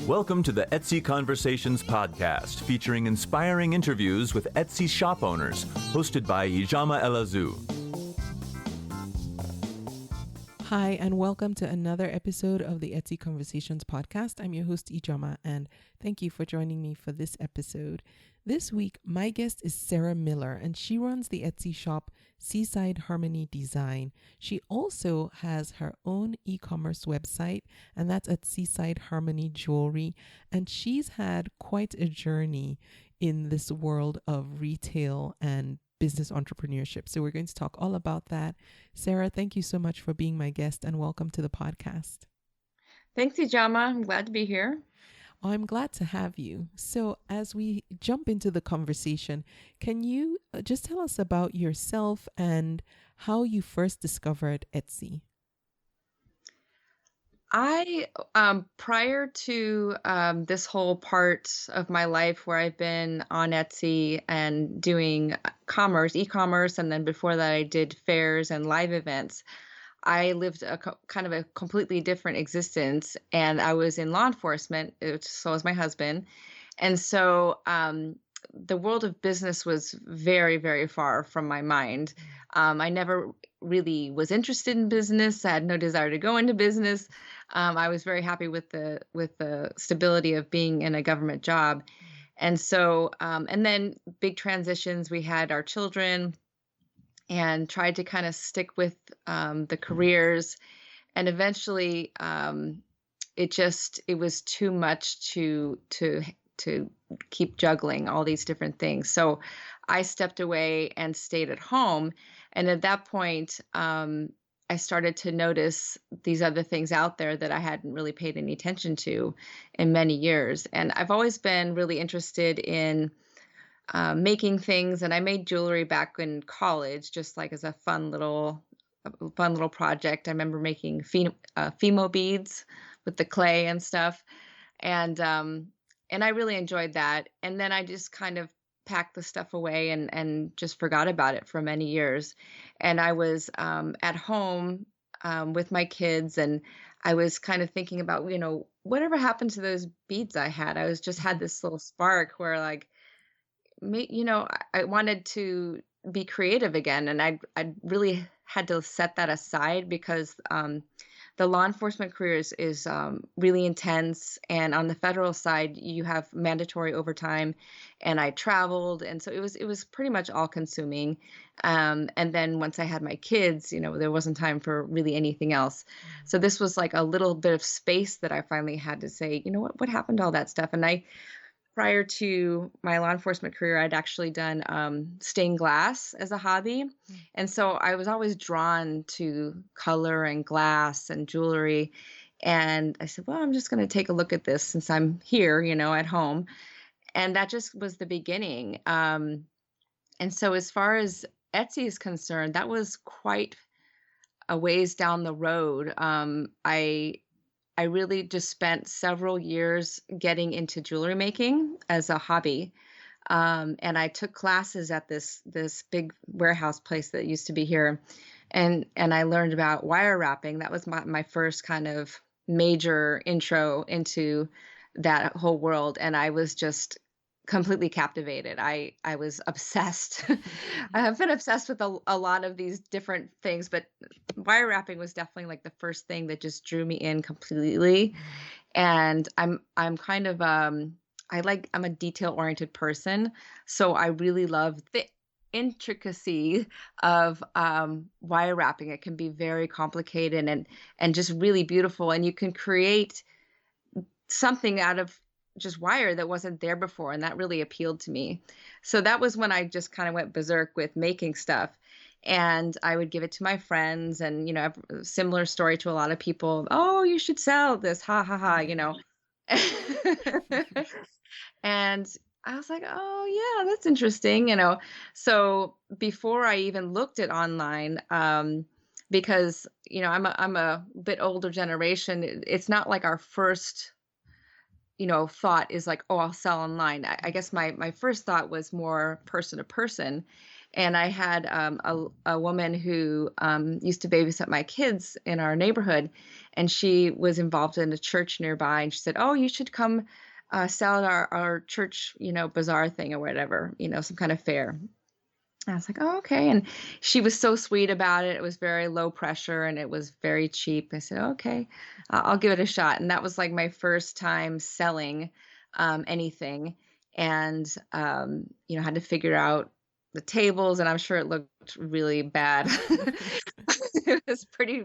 Welcome to the Etsy Conversations podcast, featuring inspiring interviews with Etsy shop owners, hosted by Ijama Elazu. Hi, and welcome to another episode of the Etsy Conversations podcast. I'm your host, Ijama, and thank you for joining me for this episode. This week, my guest is Sarah Miller, and she runs the Etsy shop Seaside Harmony Design. She also has her own e-commerce website, and that's at Seaside Harmony Jewelry. And she's had quite a journey in this world of retail and business entrepreneurship. So we're going to talk all about that. Sarah, thank you so much for being my guest, and welcome to the podcast. Thanks, Ijama. I'm glad to be here. I'm glad to have you. So as we jump into the conversation, can you just tell us about yourself and how you first discovered Etsy? Prior to this whole part of my life where I've been on Etsy and doing e-commerce, and then before that I did fairs and live events, I lived kind of a completely different existence, and I was in law enforcement. So was my husband. And so the world of business was very, very far from my mind. I never really was interested in business. I had no desire to go into business. I was very happy with the stability of being in a government job. And so, and then big transitions, we had our children and tried to kind of stick with the careers. And eventually it was too much to keep juggling all these different things. So I stepped away and stayed at home. And at that point, I started to notice these other things out there that I hadn't really paid any attention to in many years. And I've always been really interested in making things. And I made jewelry back in college, just like as a fun little project. I remember making Fimo beads with the clay and stuff. And I really enjoyed that. And then I just kind of packed the stuff away and just forgot about it for many years. And I was at home with my kids, and I was kind of thinking about, whatever happened to those beads I had. I just had this little spark where I wanted to be creative again. And I really had to set that aside because the law enforcement career is really intense. And on the federal side, you have mandatory overtime, and I traveled. And so it was pretty much all consuming. And then once I had my kids, there wasn't time for really anything else. So this was like a little bit of space that I finally had to say, what happened to all that stuff? And prior to my law enforcement career, I'd actually done stained glass as a hobby. And so I was always drawn to color and glass and jewelry. And I said, well, I'm just going to take a look at this since I'm here, at home. And that just was the beginning. And so as far as Etsy is concerned, that was quite a ways down the road. I really just spent several years getting into jewelry making as a hobby. And I took classes at this big warehouse place that used to be here. And I learned about wire wrapping. That was my first kind of major intro into that whole world. And I was just completely captivated. I was obsessed. I have been obsessed with a lot of these different things, but wire wrapping was definitely like the first thing that just drew me in completely. And I'm kind of I'm a detail oriented person, so I really love the intricacy of wire wrapping. It can be very complicated and just really beautiful, and you can create something out of just wire that wasn't there before. And that really appealed to me. So that was when I just kind of went berserk with making stuff. And I would give it to my friends, and, a similar story to a lot of people. Oh, you should sell this. Ha ha ha, And I was like, oh yeah, that's interesting. So before I even looked at online, because, I'm a bit older generation, it's not like our first thought is like, oh, I'll sell online. I guess my first thought was more person to person. And I had a woman who used to babysit my kids in our neighborhood, and she was involved in a church nearby. And she said, "Oh, you should come sell at our church, bazaar thing or whatever, some kind of fair." I was like, "Oh, okay." And she was so sweet about it. It was very low pressure and it was very cheap. I said, "Okay, I'll give it a shot." And that was like my first time selling anything, and had to figure out the tables, and I'm sure it looked really bad. It was pretty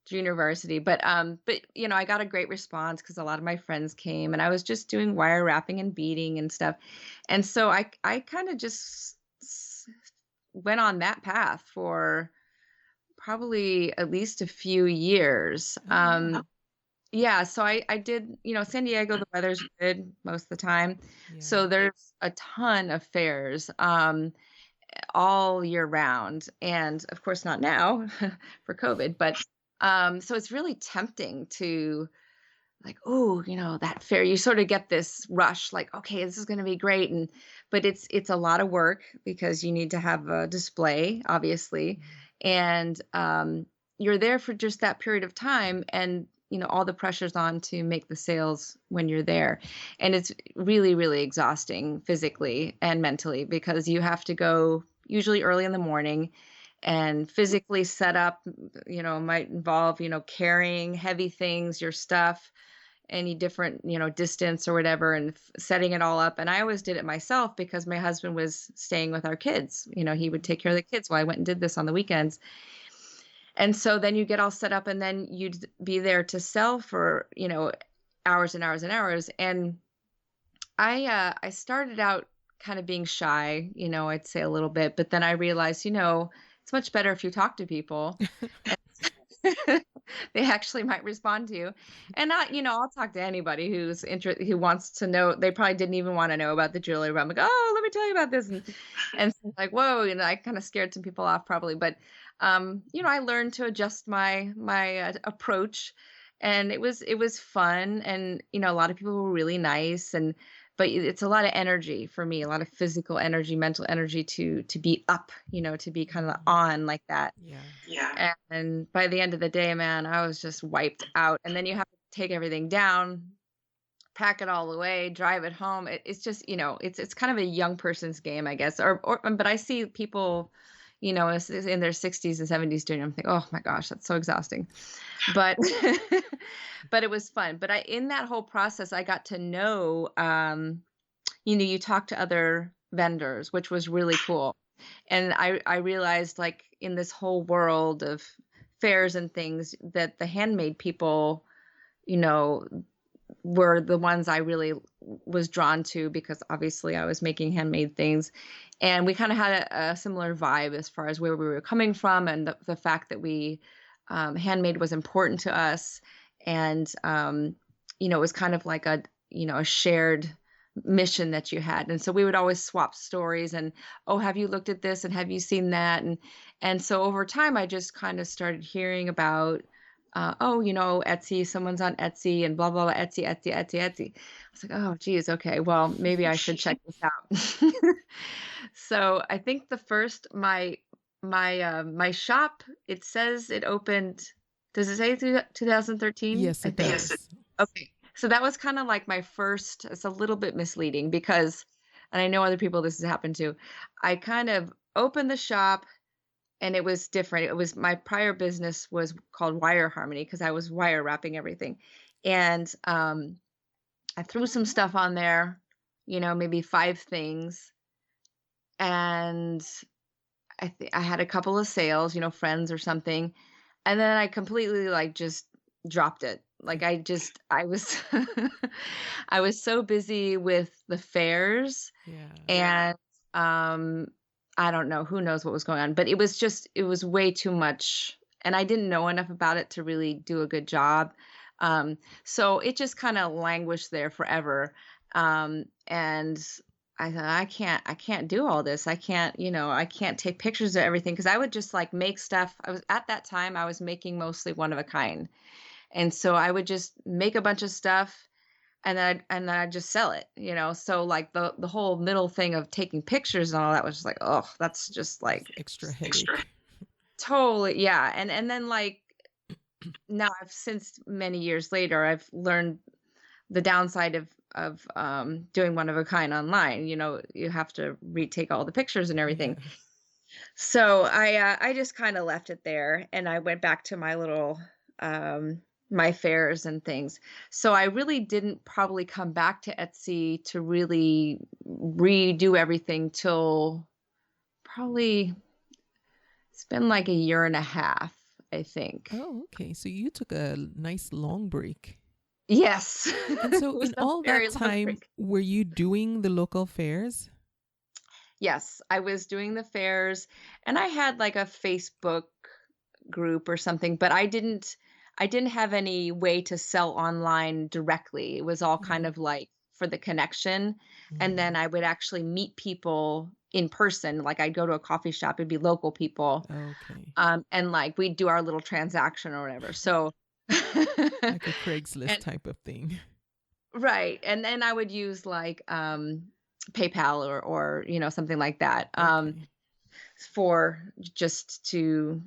junior varsity, but I got a great response because a lot of my friends came, and I was just doing wire wrapping and beading and stuff. And so I kind of just went on that path for probably at least a few years. Oh, Yeah, so I did, San Diego, the weather's good most of the time. yeah. So there's a ton of fairs all year round. And of course not now for COVID, but so it's really tempting to like, oh, that fair. You sort of get this rush, like, okay, this is going to be great. But it's a lot of work because you need to have a display, obviously. And you're there for just that period of time. And all the pressure's on to make the sales when you're there. And it's really, really exhausting physically and mentally because you have to go usually early in the morning and physically set up, might involve, carrying heavy things, your stuff, any different, distance or whatever, and setting it all up. And I always did it myself because my husband was staying with our kids. He would take care of the kids while I went and did this on the weekends. And so then you get all set up and then you'd be there to sell for, hours and hours and hours. And I started out kind of being shy, I'd say a little bit, but then I realized, it's much better if you talk to people. They actually might respond to you. And not, I'll talk to anybody who's interested, who wants to know. They probably didn't even want to know about the jewelry, but I'm like, "Oh, let me tell you about this." And so like, whoa, I kind of scared some people off probably, but I learned to adjust my approach, and it was fun. And a lot of people were really nice, but it's a lot of energy for me, a lot of physical energy, mental energy to be up, to be kind of on like that. Yeah. And by the end of the day, man, I was just wiped out. And then you have to take everything down, pack it all away, drive it home. It's just, it's kind of a young person's game, I guess. But I see people, is in their 60s and 70s doing it. I'm thinking, oh my gosh, that's so exhausting. But but it was fun. But in that whole process, I got to know, you talk to other vendors, which was really cool. And I realized, like, in this whole world of fairs and things, that the handmade people, were the ones I really was drawn to because obviously I was making handmade things. And we kind of had a similar vibe as far as where we were coming from, and the fact that we handmade was important to us. And it was kind of like a shared mission that you had. And so we would always swap stories and, "Oh, have you looked at this and have you seen that?" And so over time I just kind of started hearing about Etsy, someone's on Etsy and blah blah blah, Etsy, Etsy, Etsy, Etsy. I was like, "Oh geez, okay, well maybe I should check this out." So I think the first my shop, it says it opened, does it say 2013? Yes, I it think. does. Okay. So that was kind of like my first, it's a little bit misleading because, and I know other people this has happened to, I kind of opened the shop and it was different. It was, my prior business was called Wire Harmony because I was wire wrapping everything. And I threw some stuff on there, maybe 5 things. And I had a couple of sales, friends or something. And then I completely like just dropped it. Like I was I was so busy with the fairs, Yeah. and I don't know, who knows what was going on, but it was way too much, and I didn't know enough about it to really do a good job. So it just kind of languished there forever. And I thought, I can't do all this. I can't, I can't take pictures of everything because I would just like make stuff. At that time I was making mostly one of a kind. And so I would just make a bunch of stuff, and then I just sell it, you know. So like the whole middle thing of taking pictures and all that was just like, oh, that's just like Extra headache. totally, yeah. And then like now I've since many years later I've learned the downside of doing one of a kind online. You know, you have to retake all the pictures and everything. Yes. So I just kind of left it there, and I went back to my little my fairs and things. So I really didn't probably come back to Etsy to really redo everything till probably it's been like a year and a half, I think. Oh, okay. So you took a nice long break. Yes. And so It was in a all very that long time, break. were you doing the local fairs? Yes, I was doing the fairs, and I had like a Facebook group or something, but I didn't have any way to sell online directly. It was all kind Right. of like for the connection. And Mm. then I would actually meet people in person. Like I'd go to a coffee shop, it'd be local people. Okay. And like we'd do our little transaction or whatever. So Like a Craigslist and type of thing. right. And then I would use like PayPal or something like that. Okay. For just to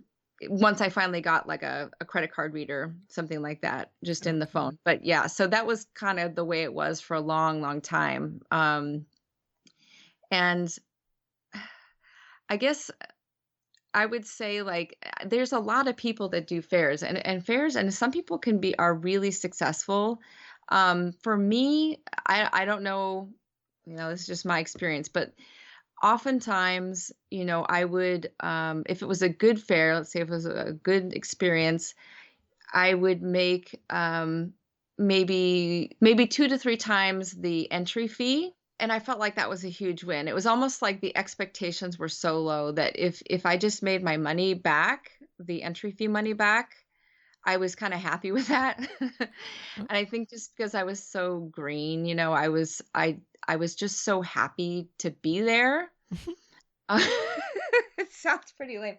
once I finally got like a credit card reader, something like that, just in the Okay. phone. But yeah, so that was kind of the way it was for a long, long time. And I guess I would say like there's a lot of people that do fairs and fairs, and some people are really successful. For me, I don't know, this is just my experience, but oftentimes, I would, if it was a good fair, let's say if it was a good experience, I would make maybe 2 to 3 times the entry fee. And I felt like that was a huge win. It was almost like the expectations were so low that if I just made my money back, the entry fee money back, I was kind of happy with that. And Oh, I think just because I was so green, I was just so happy to be there. Uh, it sounds pretty lame,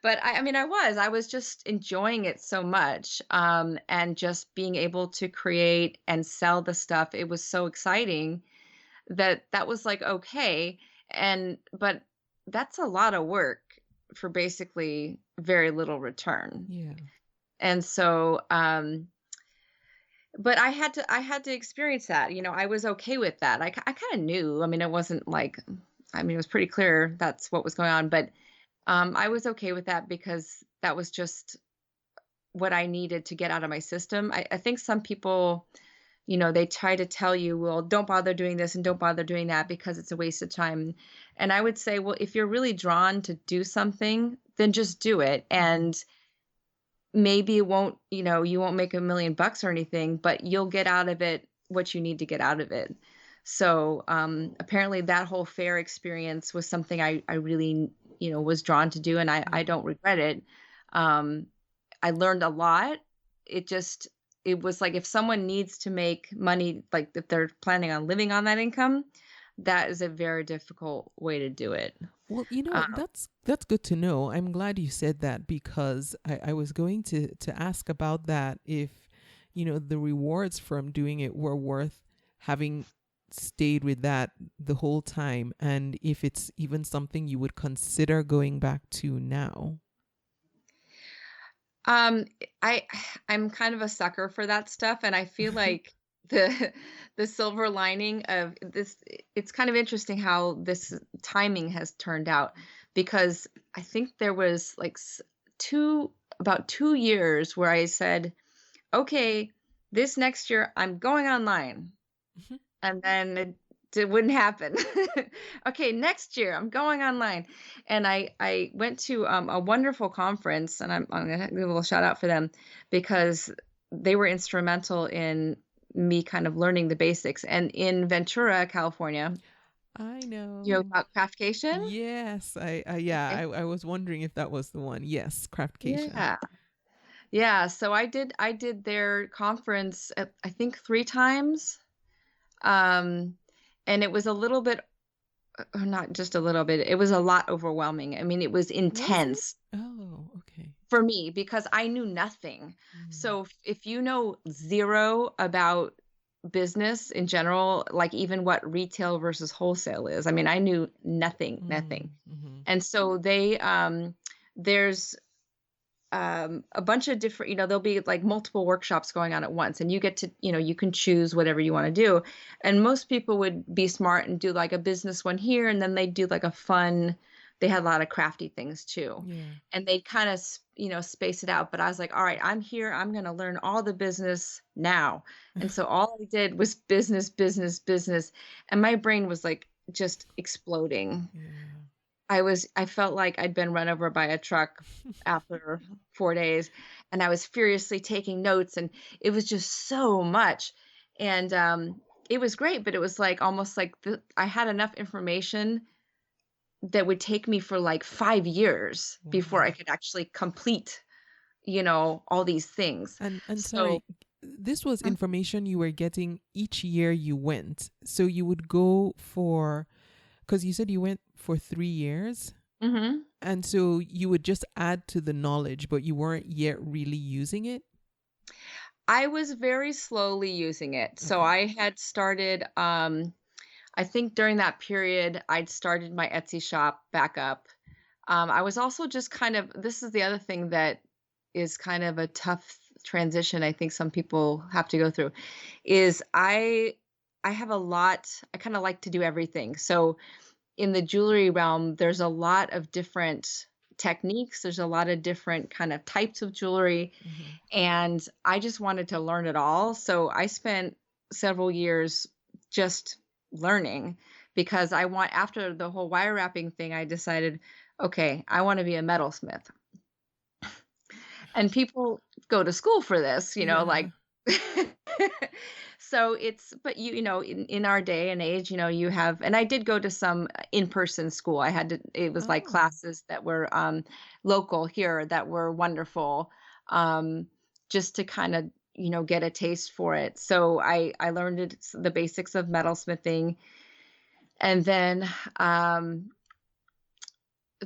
but I mean, I was just enjoying it so much, and just being able to create and sell the stuff. It was so exciting that was like, okay. But that's a lot of work for basically very little return. yeah. And so, but I had to experience that. I was okay with that. I kind of knew. I mean, it wasn't like, I mean, it was pretty clear that's what was going on, but I was okay with that because that was just what I needed to get out of my system. I think some people, they try to tell you, well, don't bother doing this and don't bother doing that because it's a waste of time. And I would say, well, if you're really drawn to do something, then just do it. Mhm. And maybe it won't, you won't make $1 million or anything, but you'll get out of it what you need to get out of it. So apparently that whole fair experience was something I really, was drawn to do, and I Yeah. don't regret it. Um, I learned a lot. It was like if someone needs to make money, like if they're planning on living on that income, that is a very difficult way to do it. Well, Uh, that's good to know. I'm glad you said that because I was going to ask about that if, the rewards from doing it were worth having stayed with that the whole time and if it's even something you would consider going back to now. Um, I I'm kind of a sucker for that stuff, and I feel like the the silver lining of this, it's kind of interesting how this timing has turned out, because I think there was like about 2 years where I said, okay, this next year I'm going online. Mhm. And then it wouldn't happen. Okay, next year I'm going online. And I went to a wonderful conference, and I'm gonna give a little shout out for them because they were instrumental in me kind of learning the basics. And in Ventura, California, I you know know. about craftcation? Yes, yeah, Okay. I was wondering if that was the one. Yes, Craftcation. Yeah. Yeah. So I did their conference I think 3 times. Um, and it was a little bit, not just a little bit, it was a lot overwhelming. I mean, it was Was it? intense Oh, okay. for me because I knew nothing. Mm. So if you know zero about business in general, like even what retail versus wholesale is. I mean, I knew nothing. Mm-hmm. And so there's a bunch of different, there'll be like multiple workshops going on at once, and you get to, you can choose whatever you want to do. And most people would be smart and do like a business one here, and then they do like a fun, they had a lot of crafty things too. Yeah. And they kind of, space it out. But I was like, all right, I'm here. I'm going to learn all the business now. And so all I did was business, business, business. And my brain was like just exploding. Yeah. I felt like I'd been run over by a truck after 4 days, and I was furiously taking notes, and it was just so much. And it was great, but it was like almost like I had enough information that would take me for like 5 years before I could actually complete, all these things. And So sorry, this was information you were getting each year you went. So you would go for, because you said you went for 3 years. mhm. And so you would just add to the knowledge, but you weren't yet really using it. I was very slowly using it. So Okay. I had started, I think during that period, I'd started my Etsy shop back up. I was also just kind of, this is the other thing that is kind of a tough transition I think some people have to go through, is I have a lot, I kind of like to do everything. So in the jewelry realm, there's a lot of different techniques. There's a lot of different kind of types of jewelry. Mm-hmm. And I just wanted to learn it all. So I spent several years just learning, because after the whole wire wrapping thing, I decided, okay, I want to be a metalsmith. And people go to school for this, like, so but in our day and age, you have, and I did go to some in-person school. It was like Oh. classes that were local here that were wonderful, just to kind of, get a taste for it. So I learned the basics of metalsmithing. And then,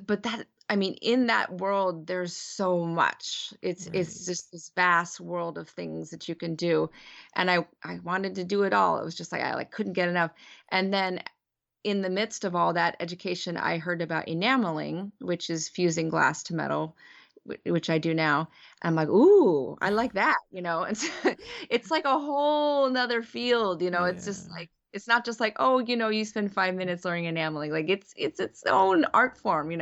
but I mean, in that world, there's so much. It's Right. just this vast world of things that you can do, and I wanted to do it all. It was just like I couldn't get enough. And then in the midst of all that education, I heard about enameling, which is fusing glass to metal, which I do now. I'm like, ooh, I like that, And so it's like a whole nother field, It's just Yeah. like, it's not just like, oh, you spend 5 minutes learning enameling. Like it's its own art form,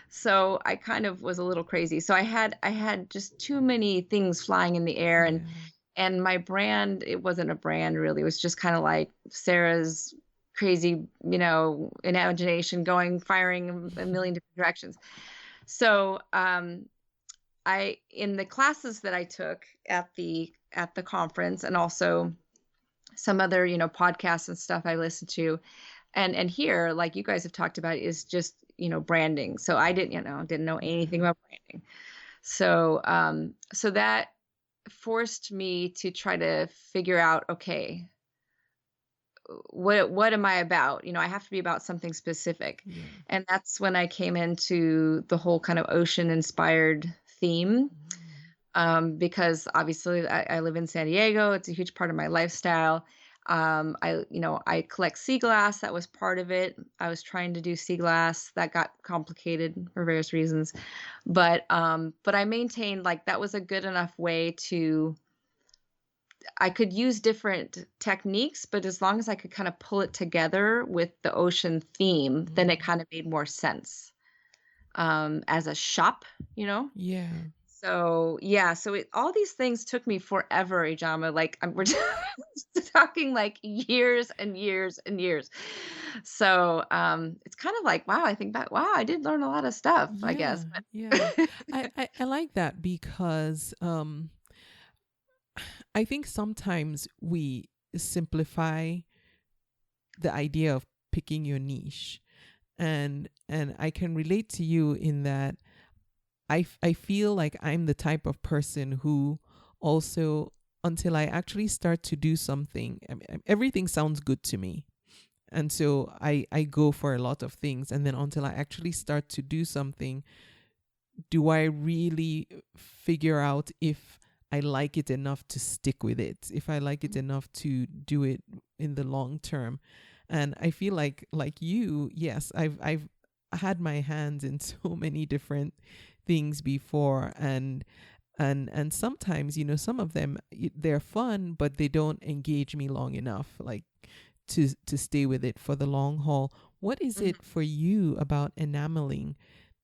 So I kind of was a little crazy. So I had just too many things flying in the air, Yeah. and my brand, it wasn't a brand really. It was just kind of like Sarah's crazy, imagination firing a million different directions. So in the classes that I took at the conference, and also some other, podcasts and stuff I listened to, and here, like you guys have talked about, is just, branding. So I didn't know anything about branding. So so that forced me to try to figure out, okay, what am I about? I have to be about something specific. Yeah. And that's when I came into the whole kind of ocean inspired theme. Because obviously I live in San Diego. It's a huge part of my lifestyle. I collect sea glass. That was part of it. I was trying to do sea glass. That got complicated for various reasons. But I maintained like that was a good enough way to, I could use different techniques, but as long as I could kind of pull it together with the ocean theme, then it kind of made more sense as a shop, Yeah. So yeah, so all these things took me forever, Ijama. Like we're just talking like years and years and years. So it's kind of like, wow, I think back, wow, I did learn a lot of stuff, I Yeah. guess. Yeah. But I like that because I think sometimes we simplify the idea of picking your niche. And I can relate to you in that I feel like I'm the type of person who also, until I actually start to do something, everything sounds good to me. And so I go for a lot of things. And then until I actually start to do something, do I really figure out if I like it enough to stick with it, if I like it enough to do it in the long term. And I feel like you, yes, I've had my hands in so many different things before, and sometimes, some of them, they're fun, but they don't engage me long enough, like to stay with it for the long haul. What is Mhm. it for you about enameling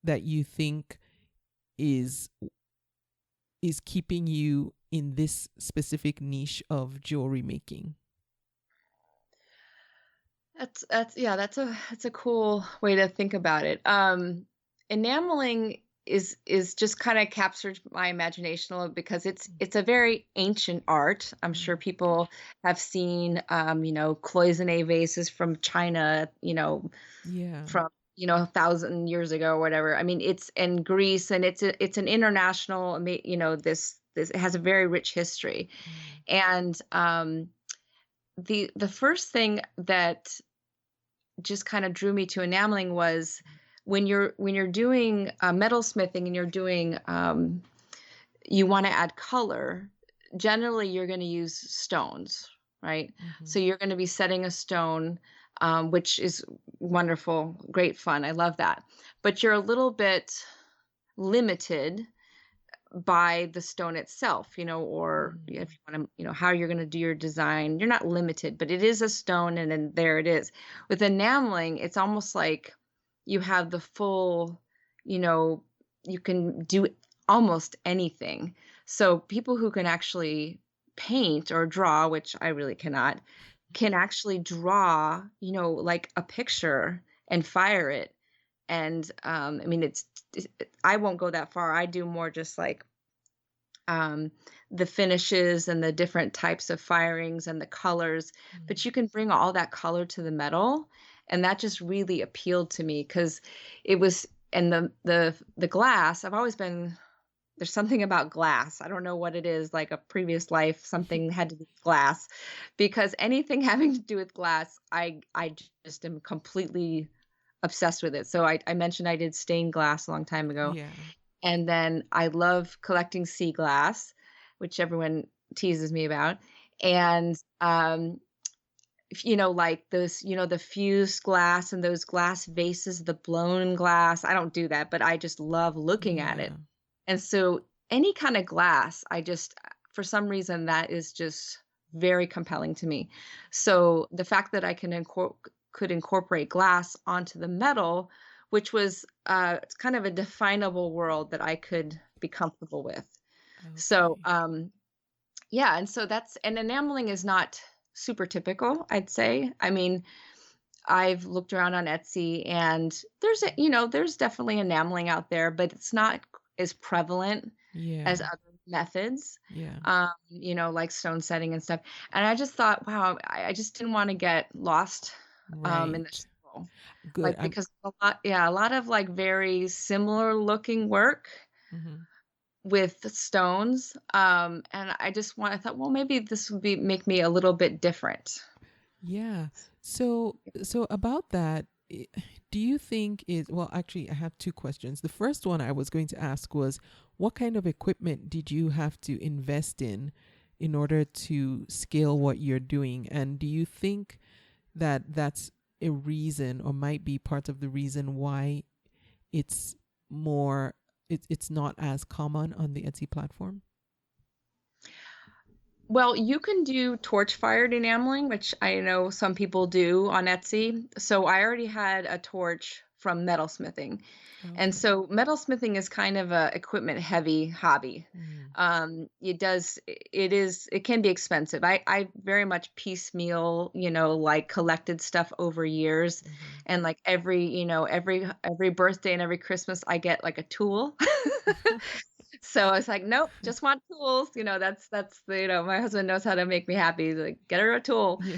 that you think is keeping you in this specific niche of jewelry making? That's a cool way to think about it. Enameling is just kind of captured my imagination a little because it's a very ancient art. I'm sure Mm. people have seen cloisonne vases from China, Yeah. from 1,000 years ago or whatever. I mean, it's in Greece, and it's an international, this it has a very rich history. Mm. And the first thing that just kind of drew me to enameling was when you're doing metalsmithing, and you're doing you want to add color. Generally, you're going to use stones, right? Mm-hmm. So you're going to be setting a stone, which is wonderful, great fun. I love that. But you're a little bit limited by the stone itself, or if you want to, how you're going to do your design. You're not limited, but it is a stone, and then there it is. With enameling, it's almost like you have the full, you know, you can do almost anything. So people who can actually paint or draw, which I really cannot, can actually draw, like a picture and fire it. And I mean, I won't go that far. I do more just like um, the finishes and the different types of firings and the colors, but you can bring all that color to the metal. And that just really appealed to me because it was, and the glass, I've always been, there's something about glass. I don't know what it is, like a previous life, something had to do with glass, because anything having to do with glass, I just am completely obsessed with it. So I mentioned I did stained glass a long time ago. Yeah. And then I love collecting sea glass, which everyone teases me about. And like those, the fused glass and those glass vases, the blown glass. I don't do that, but I just love looking at Yeah. it. And so any kind of glass, for some reason, that is just very compelling to me. So the fact that I could incorporate glass onto the metal, which was it's kind of a definable world that I could be comfortable with. So Okay. yeah, and so and enameling is not super typical, I'd say. I mean, I've looked around on Etsy, and there's definitely enameling out there, but it's not as prevalent Yeah. as other methods, Yeah. like stone setting and stuff. And I just thought, wow, I just didn't want to get lost in Right. this role, Good. like, because a lot of like very similar looking work Mhm. with the stones, and I thought, well, maybe this would make me a little bit different. Yeah. So about that, do you think is well, actually I have two questions. The first one I was going to ask was, what kind of equipment did you have to invest in order to scale what you're doing? And do you think that that's a reason, or might be part of the reason why it's more it's not as common on the Etsy platform? Well, you can do torch fired enameling, which I know some people do on Etsy. So I already had a torch from metalsmithing. And Okay. so metalsmithing is kind of a equipment heavy hobby. Mm. It can be expensive. I very much piecemeal, like collected stuff over years. Mm-hmm. And like every birthday and every Christmas I get like a tool. So I was like, nope, just want tools. That's my husband knows how to make me happy. He's like, get her a tool. Yeah.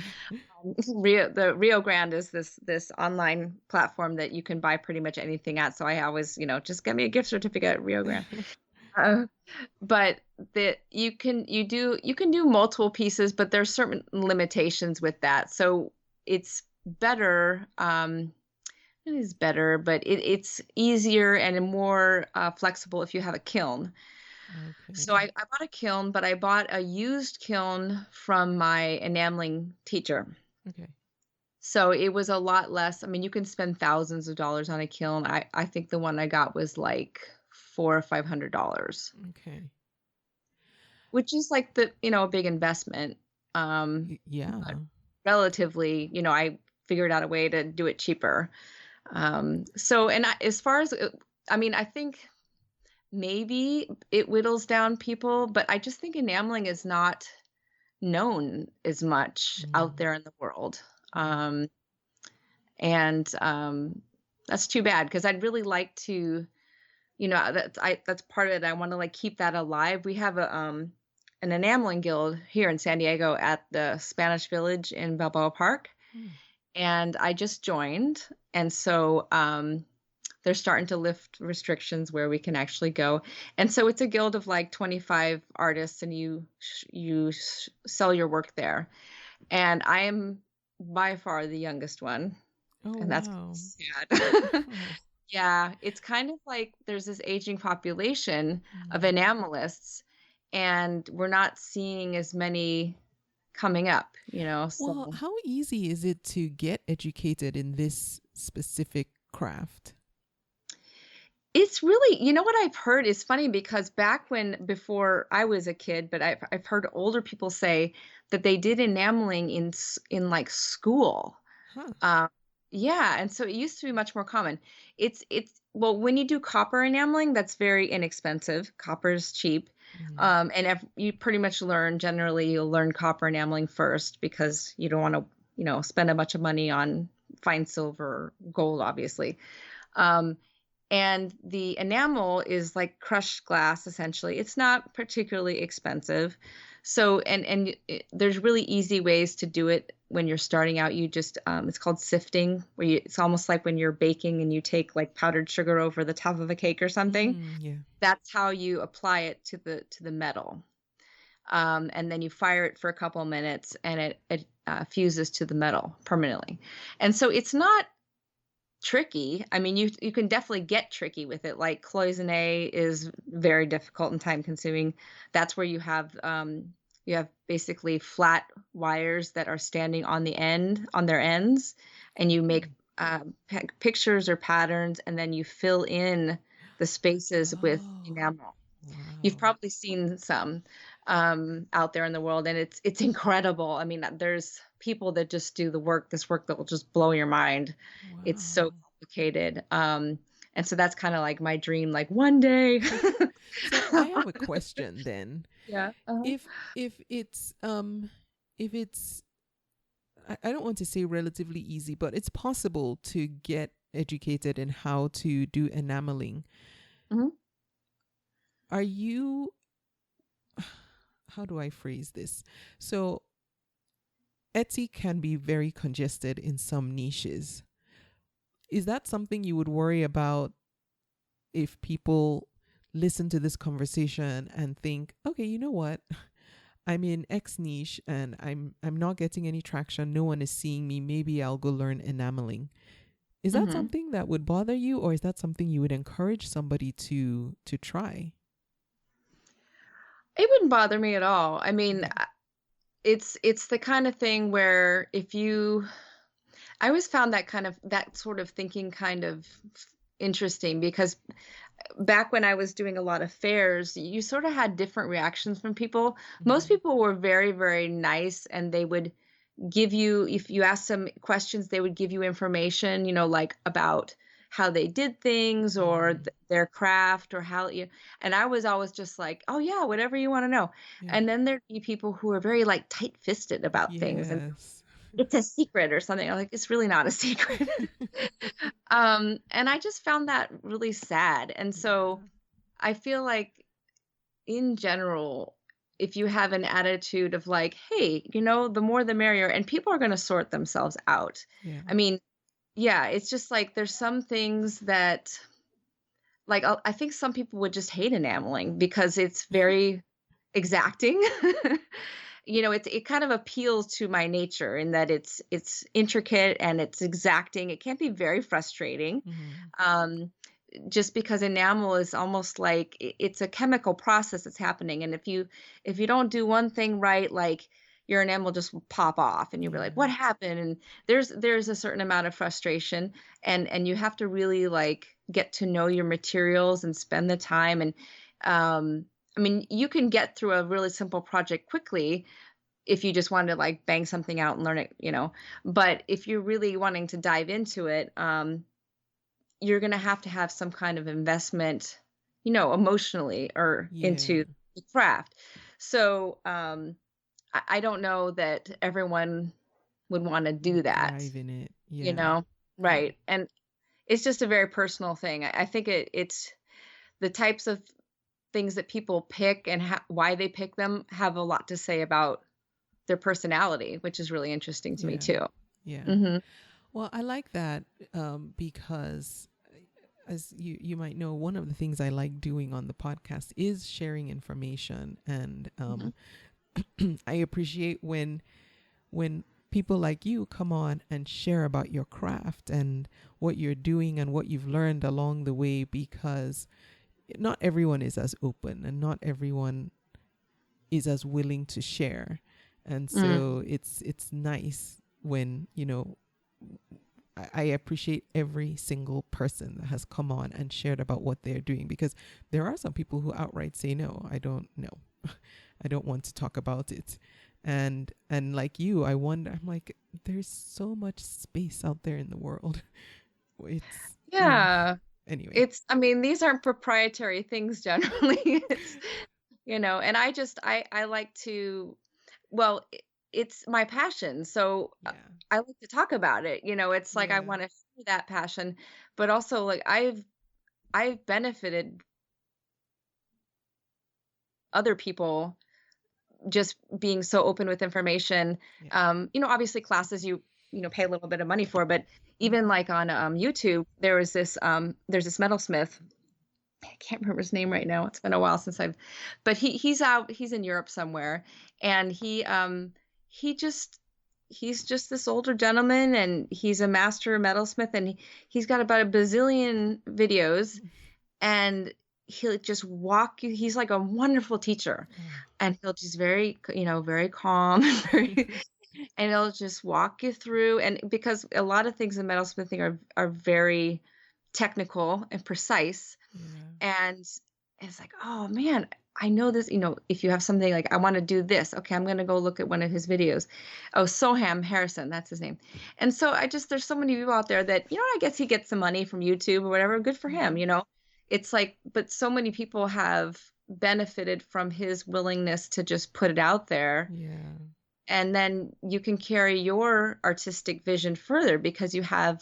The Rio Grande is this online platform that you can buy pretty much anything at. So I always, just get me a gift certificate at Rio Grande. Uh, but you can do multiple pieces, but there's certain limitations with that. So it's better. It is better, but it's easier and more flexible if you have a kiln. Okay. So I bought a kiln, but I bought a used kiln from my enameling teacher. Okay. So it was a lot less. I mean, you can spend thousands of dollars on a kiln. I think the one I got was like $400 or $500, Okay. which is like a big investment. But Yeah. relatively, I figured out a way to do it cheaper. As far as, I mean, I think maybe it whittles down people, but I just think enameling is not known as much out Mm, there in the world. mm. Um, and That's too bad because I'd really like to, that's part of it. I want to like keep that alive. We have an enameling guild here in San Diego at the Spanish Village in Balboa Park, Mm. and I just joined, and so they're starting to lift restrictions where we can actually go. And so it's a guild of like 25 artists, and you sell your work there. And I am by far the youngest one, Oh, and that's wow. sad. Oh. Yeah, it's kind of like there's this aging population of Mm. enamelists, and we're not seeing as many coming up, Well, so how easy is it to get educated in this specific craft? it's really, what I've heard is funny because before I was a kid, but I've heard older people say that they did enameling in like school. Huh. Um, yeah, and so it used to be much more common. Well, when you do copper enameling, that's very inexpensive. Copper is cheap. Mm. And if you pretty much generally you'll learn copper enameling first because you don't want to, spend a bunch of money on fine silver or gold, obviously. Um, and the enamel is like crushed glass, essentially. It's not particularly expensive. So, there's really easy ways to do it when you're starting out. You just, it's called sifting, it's almost like when you're baking and you take like powdered sugar over the top of a cake or something. Mm, yeah. That's how you apply it to the metal. And then you fire it for a couple of minutes, and it fuses to the metal permanently. And so it's not tricky. I mean, you can definitely get tricky with it. Like cloisonne is very difficult and time consuming. That's where you have basically flat wires that are standing on their ends, and you make Mm. pictures or patterns, and then you fill in the spaces with Oh, enamel. You've wow. probably seen some out there in the world, and it's incredible. I mean, there's people that just do this work that will just blow your mind. It's so Wow. complicated. And so that's kind of like my dream, like one day. So I have a question then. Yeah. Uh-huh. If if it's if it's I don't want to say relatively easy, but it's possible to get educated in how to do enameling. Mhm. Are you how do I phrase this? So Etsy can be very congested in some niches. Is that something you would worry about if people listen to this conversation and think, okay, you know what? I'm in X niche and I'm not getting any traction. No one is seeing me. Maybe I'll go learn enameling. Is that Mhm. something that would bother you, or is that something you would encourage somebody to try? It wouldn't bother me at all. I mean, Okay. it's the kind of thing where I always found that sort of thinking kind of interesting because back when I was doing a lot of fairs, you sort of had different reactions from people. Most Mm. people were very, very nice, and they would give you, if you asked them questions, they would give you information, like about how they did things or Mm. their craft or how you, and I was always just like, oh yeah, whatever you want to know. Yeah. And then there'd be people who are very like tight-fisted about things, and Yes. it's a secret or something. I'm like, it's really not a secret. And I just found that really sad. And so Yeah. I feel like in general, if you have an attitude of like, hey, the more the merrier, and people are going to sort themselves out. Yeah. I mean, yeah, it's just like there's some things that, like, I think some people would just hate enameling because it's very exacting. It kind of appeals to my nature in that it's intricate and it's exacting. It can be very frustrating. Mm. Um, just because enamel is almost like it's a chemical process that's happening. And if you don't do one thing right, like your enamel just will pop off and you'll be like, Yeah. what happened? And there's a certain amount of frustration, and you have to really like get to know your materials and spend the time. And I mean, you can get through a really simple project quickly if you just wanted to like bang something out and learn it, but if you're really wanting to dive into it, you're going to have some kind of investment, emotionally or Yeah. into the craft. So I don't know that everyone would want to do that, Dive in it. you Yeah. know? Yeah. Right. And it's just a very personal thing. I think it's the types of things that people pick and why they pick them have a lot to say about their personality, which is really interesting to me Yeah. too. Yeah. Hmm. Well, I like that because, as you might know, one of the things I like doing on the podcast is sharing information, and Hmm. I appreciate when people like you come on and share about your craft and what you're doing and what you've learned along the way, because not everyone is as open and not everyone is as willing to share. And Mm. so it's nice when, I appreciate every single person that has come on and shared about what they're doing, because there are some people who outright say, no, I don't know. I don't want to talk about it. And like you, I wonder, I'm like, there's so much space out there in the world. It's, Yeah. anyway. I mean, these aren't proprietary things generally. And I like to, well, it's my passion. So Yeah. I like to talk about it. It's like I Yeah. want to share that passion, but also like I've benefited other people just being so open with information. Yeah. Obviously classes pay a little bit of money for, but even like on YouTube, there's this metalsmith. I can't remember his name right now. It's been a while since but he's in Europe somewhere, and he's just this older gentleman, and he's a master metalsmith, and he's got about a bazillion videos, and he'll just walk you. He's like a wonderful teacher, and he'll just very calm, and he'll just walk you through. And because a lot of things in metalsmithing are very technical and precise, Yeah. and it's like, oh man, I know this. If you have something like, I want to do this, okay, I'm going to go look at one of his videos. Oh, Soham Harrison, that's his name. And so there's so many people out there that, I guess he gets some money from YouTube or whatever. Good for him. Mhm. It's like, but so many people have benefited from his willingness to just put it out there. Yeah. And then you can carry your artistic vision further because you have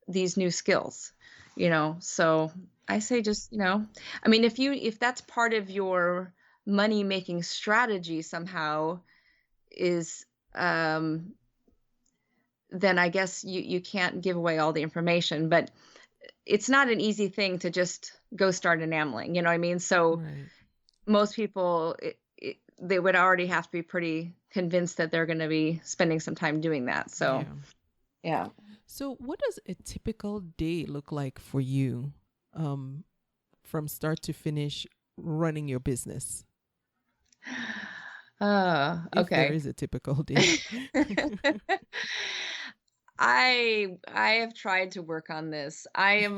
these new skills, so I say just, I mean, if that's part of your money making strategy somehow is, then I guess you can't give away all the information, but it's not an easy thing to just go start enameling, you know what I mean? So Right. most people, they would already have to be pretty convinced that they're going to be spending some time doing that. So, Yeah. yeah. So what does a typical day look like for you, um, from start to finish running your business? If there Okay. is a typical day. I have tried to work on this. I'm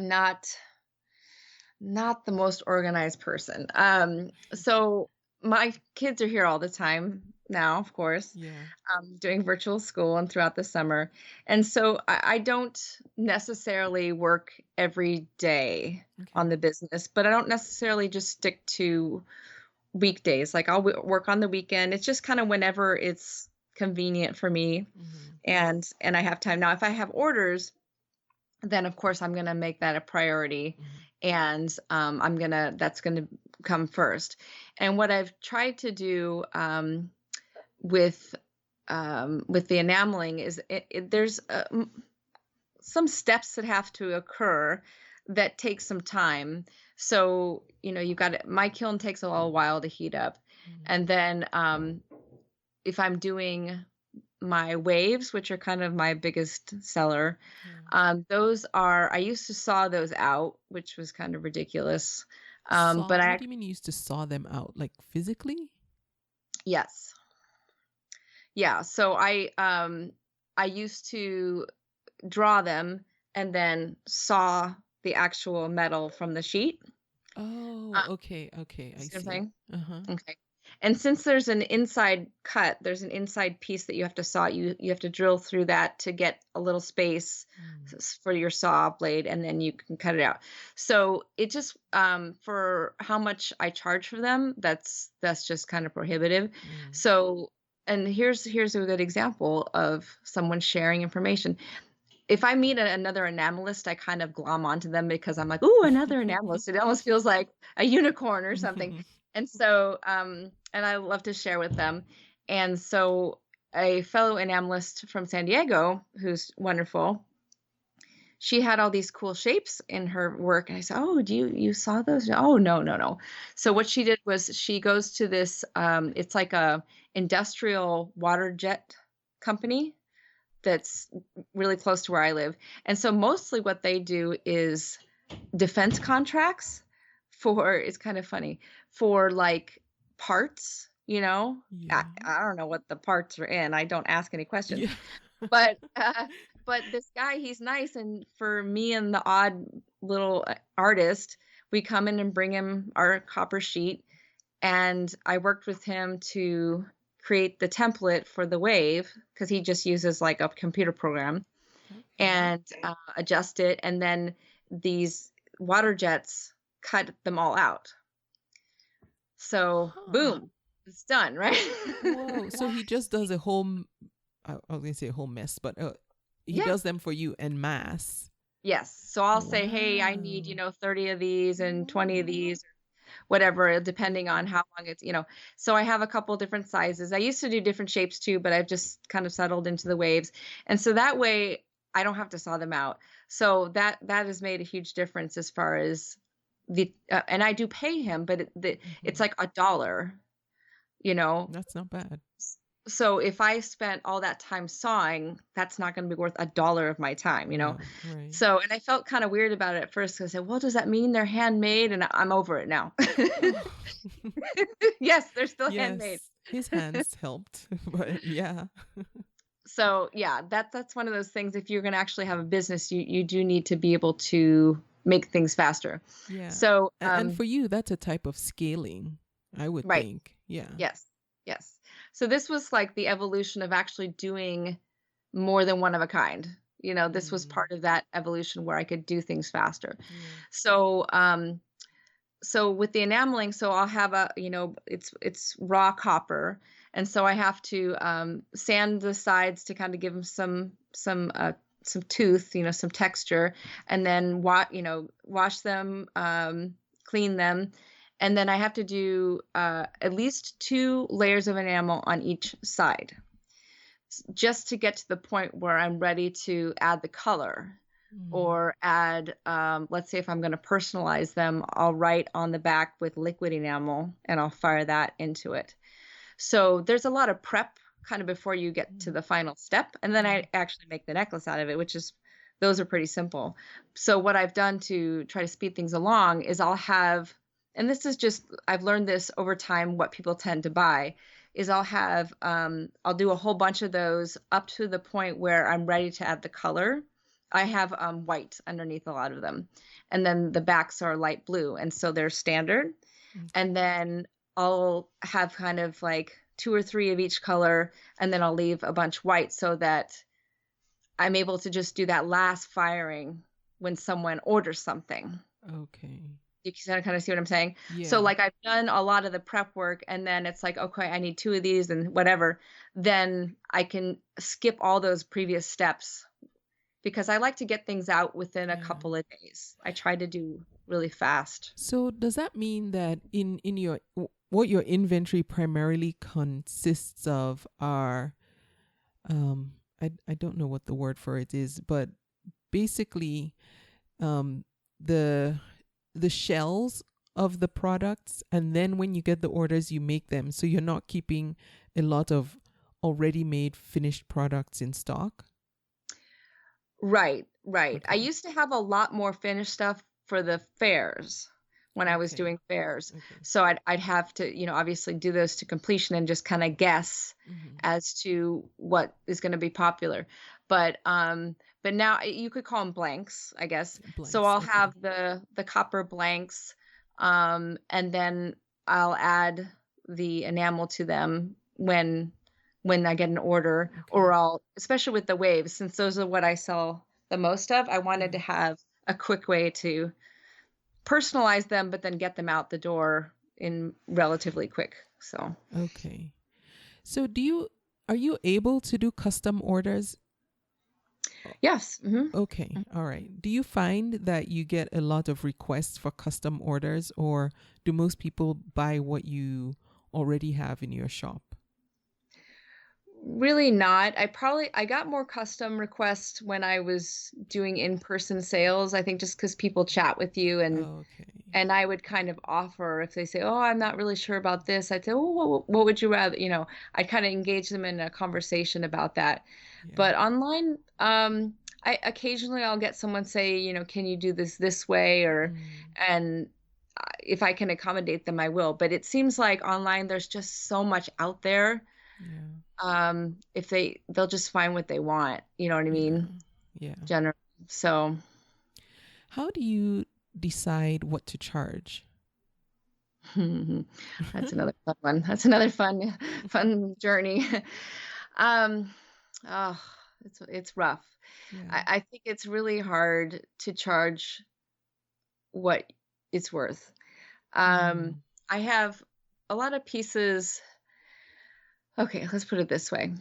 not the most organized person. So my kids are here all the time now, of course, Yeah. doing virtual school and throughout the summer. And so I don't necessarily work every day Okay. on the business, but I don't necessarily just stick to weekdays. Like I'll work on the weekend. It's just kind of whenever it's convenient for me, Mhm. and I have time. Now, if I have orders, then of course I'm going to make that a priority, Mhm. and that's going to come first. And what I've tried to do with the enameling is there's some steps that have to occur that take some time. So you've got my kiln takes a little while to heat up, Mhm. and then if I'm doing my waves, which are kind of my biggest seller. Yeah. Those are, I used to saw those out, which was kind of ridiculous. Saw, But what do you mean you used to saw them out? Like physically? yes. Yeah. So I used to draw them and then saw the actual metal from the sheet. Oh, Uh, okay, okay, I See what I'm see. saying? Uh-huh. Okay. And since there's an inside cut, there's an inside piece that you have to saw. You have to drill through that to get a little space Mm. for your saw blade, and then you can cut it out. So it just for how much I charge for them, that's just kind of prohibitive. Mm. So and here's a good example of someone sharing information. If I meet another enamelist, I kind of glom onto them because I'm like, "Ooh, another enamelist." It almost feels like a unicorn or something. And so, and I love to share with them. And so, a fellow enamelist from San Diego, who's wonderful, she had all these cool shapes in her work, and I said, "Oh, do you saw those?" "Oh, no, no, no." So what she did was she goes to this, it's like a industrial water jet company that's really close to where I live. And so mostly what they do is defense contracts for, it's kind of funny, for like parts, you know. Yeah. I don't know what the parts are in. I don't ask any questions. Yeah. But but this guy, he's nice, and for me and the odd little artist, we come in and bring him our copper sheet, and I worked with him to create the template for the wave because he just uses like a computer program Okay. and adjust it, and then these water jets cut them all out. So Huh. boom, it's done, right? Whoa. So he just does a whole, I was gonna say a whole mess, but he Yeah. does them for you en masse. Yes. So I'll say, hey, I need, Wow. 30 of these and 20 of these, whatever, depending on how long it's. So I have a couple different sizes. I used to do different shapes too, but I've just kind of settled into the waves. And so that way I don't have to saw them out. So that has made a huge difference as far as and I do pay him, but it's Mhm. like $1, you know. That's not bad. So if I spent all that time sawing, that's not going to be worth $1 of my time. No, right. So, and I felt kind of weird about it at first because I said, well, does that mean they're handmade? And I'm over it now. Oh. Yes, they're still handmade. Yes, his hands helped, but yeah. So yeah, that's one of those things. If you're going to actually have a business, you do need to be able to make things faster. Yeah. So, And for you, that's a type of scaling, I would right. think. Yeah. Yes. Yes. So this was like the evolution of actually doing more than one of a kind. This was Mm. part of that evolution where I could do things faster. Yeah. So with the enameling, so I'll have it's raw copper, and so I have to sand the sides to kind of give them some tooth, some texture, and then wash them, clean them, and then I have to do at least 2 layers of enamel on each side, just to get to the point where I'm ready to add the color Mm. or add, let's say if I'm going to personalize them, I'll write on the back with liquid enamel and I'll fire that into it. So there's a lot of prep kind of before you get to the final step. And then I actually make the necklace out of it, those are pretty simple. So what I've done to try to speed things along is I'll have, and this is just, I've learned this over time, what people tend to buy is I'll do a whole bunch of those up to the point where I'm ready to add the color. I have white underneath a lot of them. And then the backs are light blue. And so they're standard. Okay. And then I'll have kind of like 2 or 3 of each color. And then I'll leave a bunch white so that I'm able to just do that last firing when someone orders something. Okay. You can kind of see what I'm saying? Yeah. So like I've done a lot of the prep work and then it's like, okay, I need 2 of these and whatever. Then I can skip all those previous steps because I like to get things out within a couple of days. I try to do really fast. So does that mean that in your what your inventory primarily consists of are I don't know what the word for it is, but basically the shells of the products, and then when you get the orders you make them, so you're not keeping a lot of already made finished products in stock? Right. I Okay. used to have a lot more finished stuff for the fairs when I was Okay. doing fairs. Okay. So I'd have to, obviously do those to completion and just kind of guess Mm-hmm. as to what is going to be popular. But now you could call them blanks, I guess. So Blanks. I'll Okay. have the copper blanks, and then I'll add the enamel to them when I get an order, Okay. or especially with the waves, since those are what I sell the most of, I wanted to Yeah. have a quick way to personalize them, but then get them out the door in relatively quick. So, Okay. So are you able to do custom orders? O- yes. Okay. All right. Do you find that you get a lot of requests for custom orders, or do most people buy what you already have in your shop? Really not. I got more custom requests when I was doing in-person sales. I think just because people chat with you, Okay. and I would kind of offer if they say, "Oh, I'm not really sure about this." I'd say, "Oh, what would you rather?" I'd kind of engage them in a conversation about that. Yeah. But online, I occasionally I'll get someone say, "Can you do this way?" Mm, And if I can accommodate them, I will. But it seems like online there's just so much out there. yeah. If they'll just find what they want, you know what I Yeah. mean? Yeah. Generally. So, How do you decide what to charge? that's another fun one. That's another fun journey. Um, oh, it's rough. Yeah. I think it's really hard to charge what it's worth. Um, Mm, I have a lot of pieces. Okay, let's put it this way.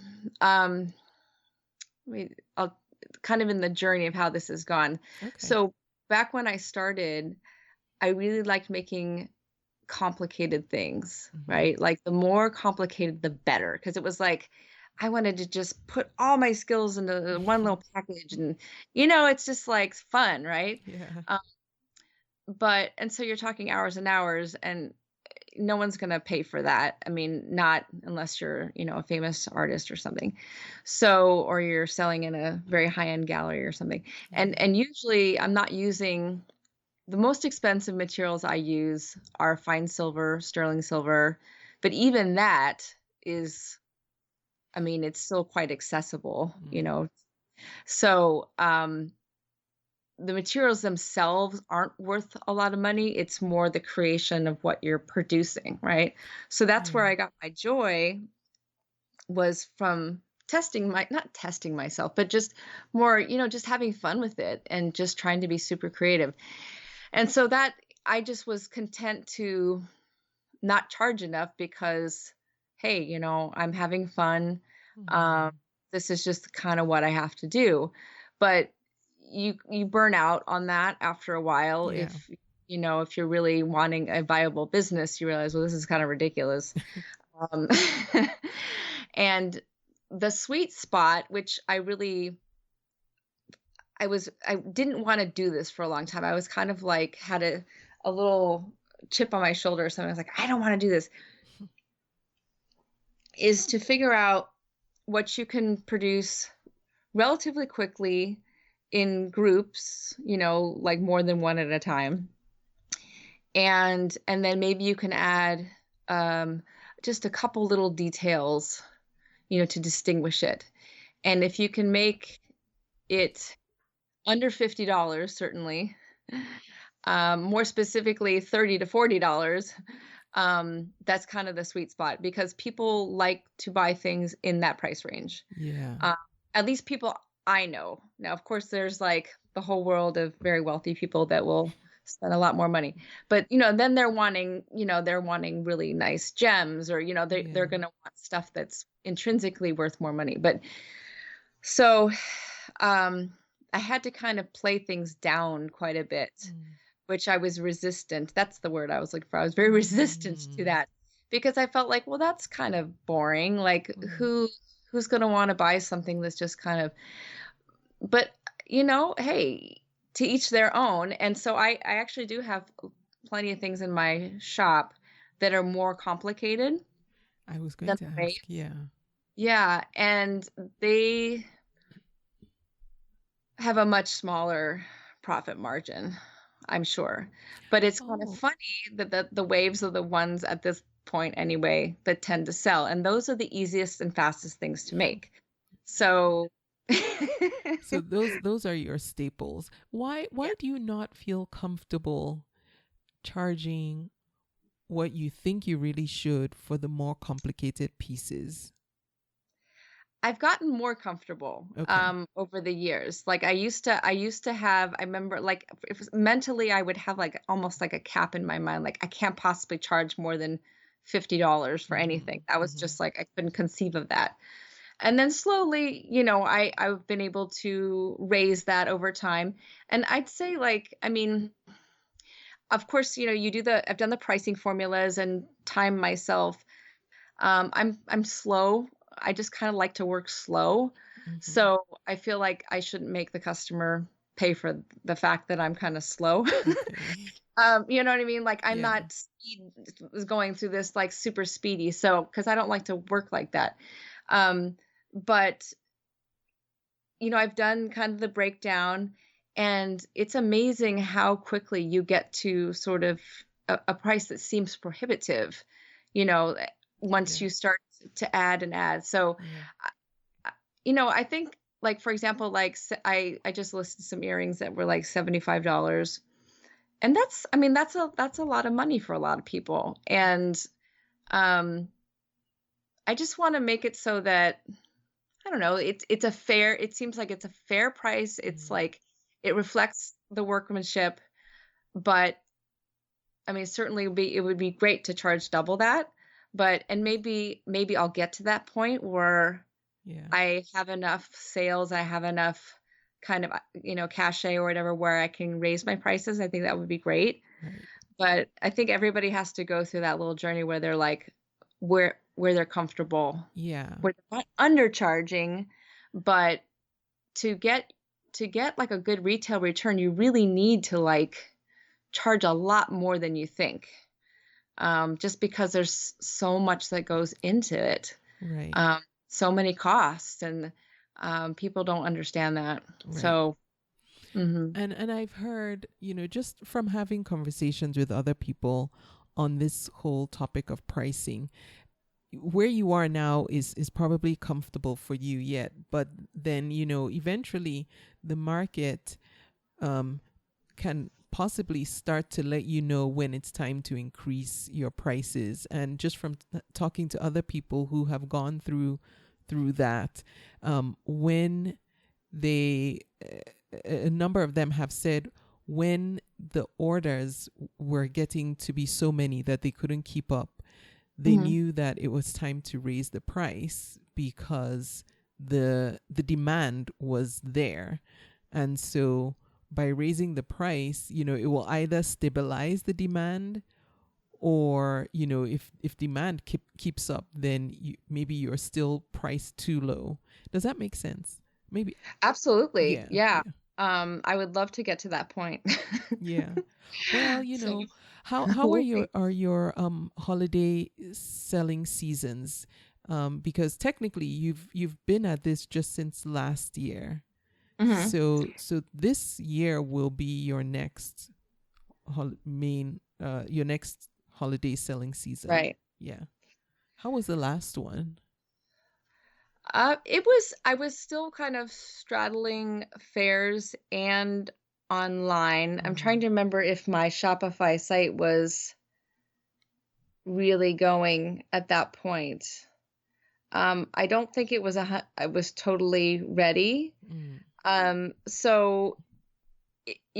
Um, I'll kind of in the journey of how this has gone. okay. So back when I started, I really liked making complicated things, Mm-hmm. right? Like the more complicated, the better. Because it was like I wanted to just put all my skills into one little package, and it's just like fun, right? Yeah. Um, and so you're talking hours and hours, and no one's going to pay for that. I mean, not unless you're, a famous artist or something. So, or you're selling in a very high-end gallery or something. Yeah. And usually I'm not using the most expensive materials I use are fine silver, sterling silver, but even that is, I mean, it's still quite accessible. Mm, So, the materials themselves aren't worth a lot of money. It's more the creation of what you're producing, right? So that's yeah. where I got my joy, was from not testing myself, but just more, just having fun with it and just trying to be super creative. And so that I just was content to not charge enough because, hey, I'm having fun. Um, Mm, this is just kind of what I have to do. But you burn out on that after a while. yeah. If you're really wanting a viable business, you realize, well, this is kind of ridiculous. Um, and the sweet spot, which I didn't want to do this for a long time. I was kind of like had a little chip on my shoulder or something. I was like, I don't want to do this. Is to figure out what you can produce relatively quickly in groups, like more than one at a time. And then maybe you can add just a couple little details, to distinguish it. And if you can make it under $50, certainly, more specifically $30 to $40, that's kind of the sweet spot because people like to buy things in that price range. Yeah. Uh, at least people I know. Now, of course, there's like the whole world of very wealthy people that will spend a lot more money. But, then they're wanting really nice gems, or, they're Yeah. going to want stuff that's intrinsically worth more money. But so I had to kind of play things down quite a bit, Mm, which I was resistant. That's the word I was looking for. I was very resistant to mm, that because I felt like, well, that's kind of boring. Like mm. who's going to want to buy something that's just kind of, but hey, to each their own. And so I actually do have plenty of things in my shop that are more complicated I was going than to the ask. waves. Yeah. Yeah, and they have a much smaller profit margin, I'm sure. But it's kind of Oh, funny that the waves are the ones at this point anyway that tend to sell, and those are the easiest and fastest things to make. So so those are your staples. Why yeah. do you not feel comfortable charging what you think you really should for the more complicated pieces? I've gotten more comfortable Okay. over the years. Like I used to have, I remember like if mentally I would have like almost like a cap in my mind, like I can't possibly charge more than $50 for anything. Mhm. That was Mhm. just like I couldn't conceive of that. And then slowly, I've been able to raise that over time. And I'd say like, I mean, of course, I've done the pricing formulas and time myself. I'm slow. I just kind of like to work slow. Mhm. So I feel like I shouldn't make the customer pay for the fact that I'm kind of slow. Okay. You know what I mean? Like I'm Yeah. not going through this like super speedy. So, because I don't like to work like that. Um, but I've done kind of the breakdown, and it's amazing how quickly you get to sort of a price that seems prohibitive, you know, once Yeah. you start to add and add. So, Yeah. I- I think like for example, like I just listed some earrings that were like $75. And I mean, that's a lot of money for a lot of people. And um I just want to make it so that I don't know, it seems like it's a fair price. It's Mm. like it reflects the workmanship, but I mean certainly it would be great to charge double that. But and maybe I'll get to that point where Yeah. I have enough sales, I have enough kind of cachet or whatever where I can raise my prices. I think that would be great. Right. But I think everybody has to go through that little journey where they're like where they're comfortable, Yeah. where they're not undercharging, but to get like a good retail return, you really need to like charge a lot more than you think. Just because there's so much that goes into it. Right. Um, so many costs, and people don't understand that. Right. So, mhm. And I've heard, just from having conversations with other people on this whole topic of pricing, where you are now is probably comfortable for you yet, but then, eventually the market um can possibly start to let you know when it's time to increase your prices. And just from talking to other people who have gone through that, when they a number of them have said when the orders were getting to be so many that they couldn't keep up, they Mhm. knew that it was time to raise the price because the demand was there. And so by raising the price, it will either stabilize the demand, or if demand keeps up, then maybe you're still priced too low. Does that make sense? Maybe. Absolutely. Yeah. Yeah. Yeah. I would love to get to that point. Yeah. Well, So how are we'll your see. holiday selling seasons? Because technically you've been at this just since last year. Mhm. So this year will be your next your next holiday selling season. Right. Yeah. How was the last one? I was still kind of straddling fairs and online. I'm trying Mm-hmm. to remember if my Shopify site was really going at that point. I don't think I was totally ready. Mm. So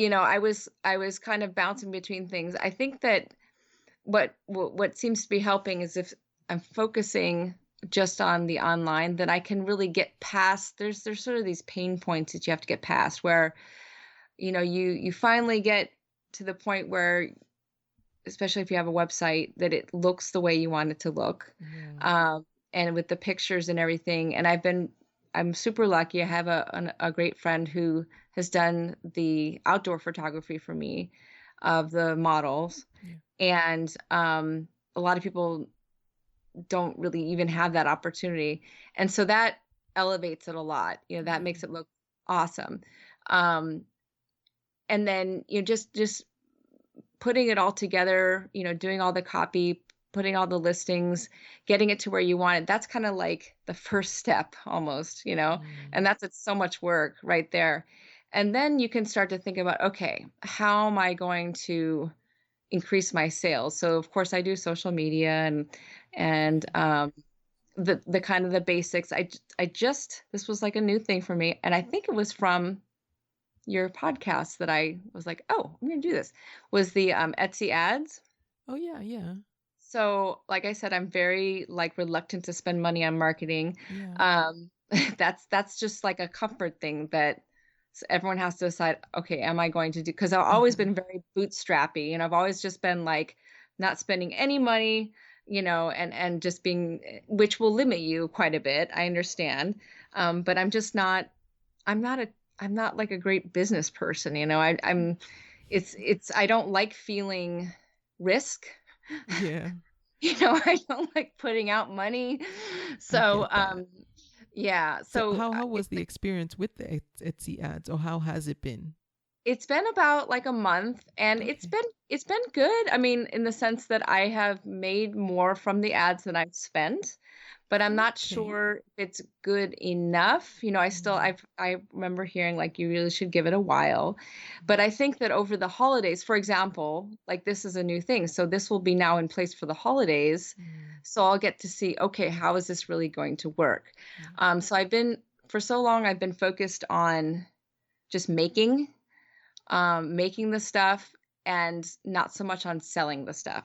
I was kind of bouncing between things. I think that what seems to be helping is if I'm focusing just on the online, then I can really get past. There's sort of these pain points that you have to get past where you finally get to the point where, especially if you have a website, that it looks the way you want it to look, Yeah. um, and with the pictures and everything. And I'm super lucky. I have a great friend who has done the outdoor photography for me of the models, Yeah. and a lot of people don't really even have that opportunity. And so that elevates it a lot. That makes it look awesome. And then just putting it all together, doing all the copy, putting all the listings, getting it to where you want it. That's kind of like the first step almost, and it's so much work right there. And then you can start to think about, okay, how am I going to increase my sales? So of course I do social media and the kind of the basics. This was like a new thing for me. And I think it was from your podcast that I was like, oh, I'm going to do this, was the Etsy ads. Oh yeah. Yeah. So like I said, I'm very reluctant to spend money on marketing. Yeah. That's just like a comfort thing that everyone has to decide, okay, am I going to do, because I've always been very bootstrappy, and I've always just been like not spending any money, and just being, which will limit you quite a bit. I understand. But I'm not like a great business person, I don't like feeling risk. Yeah. I don't like putting out money. So, yeah. So how was the experience with the Etsy ads, or how has it been? It's been about like a month, and Okay. it's been good. I mean, in the sense that I have made more from the ads than I've spent, but I'm not Okay. sure if it's good enough. I remember hearing like you really should give it a while. But I think that over the holidays, for example, like this is a new thing. So this will be now in place for the holidays. So I'll get to see, okay, how is this really going to work? So for so long, I've been focused on just making the stuff and not so much on selling the stuff.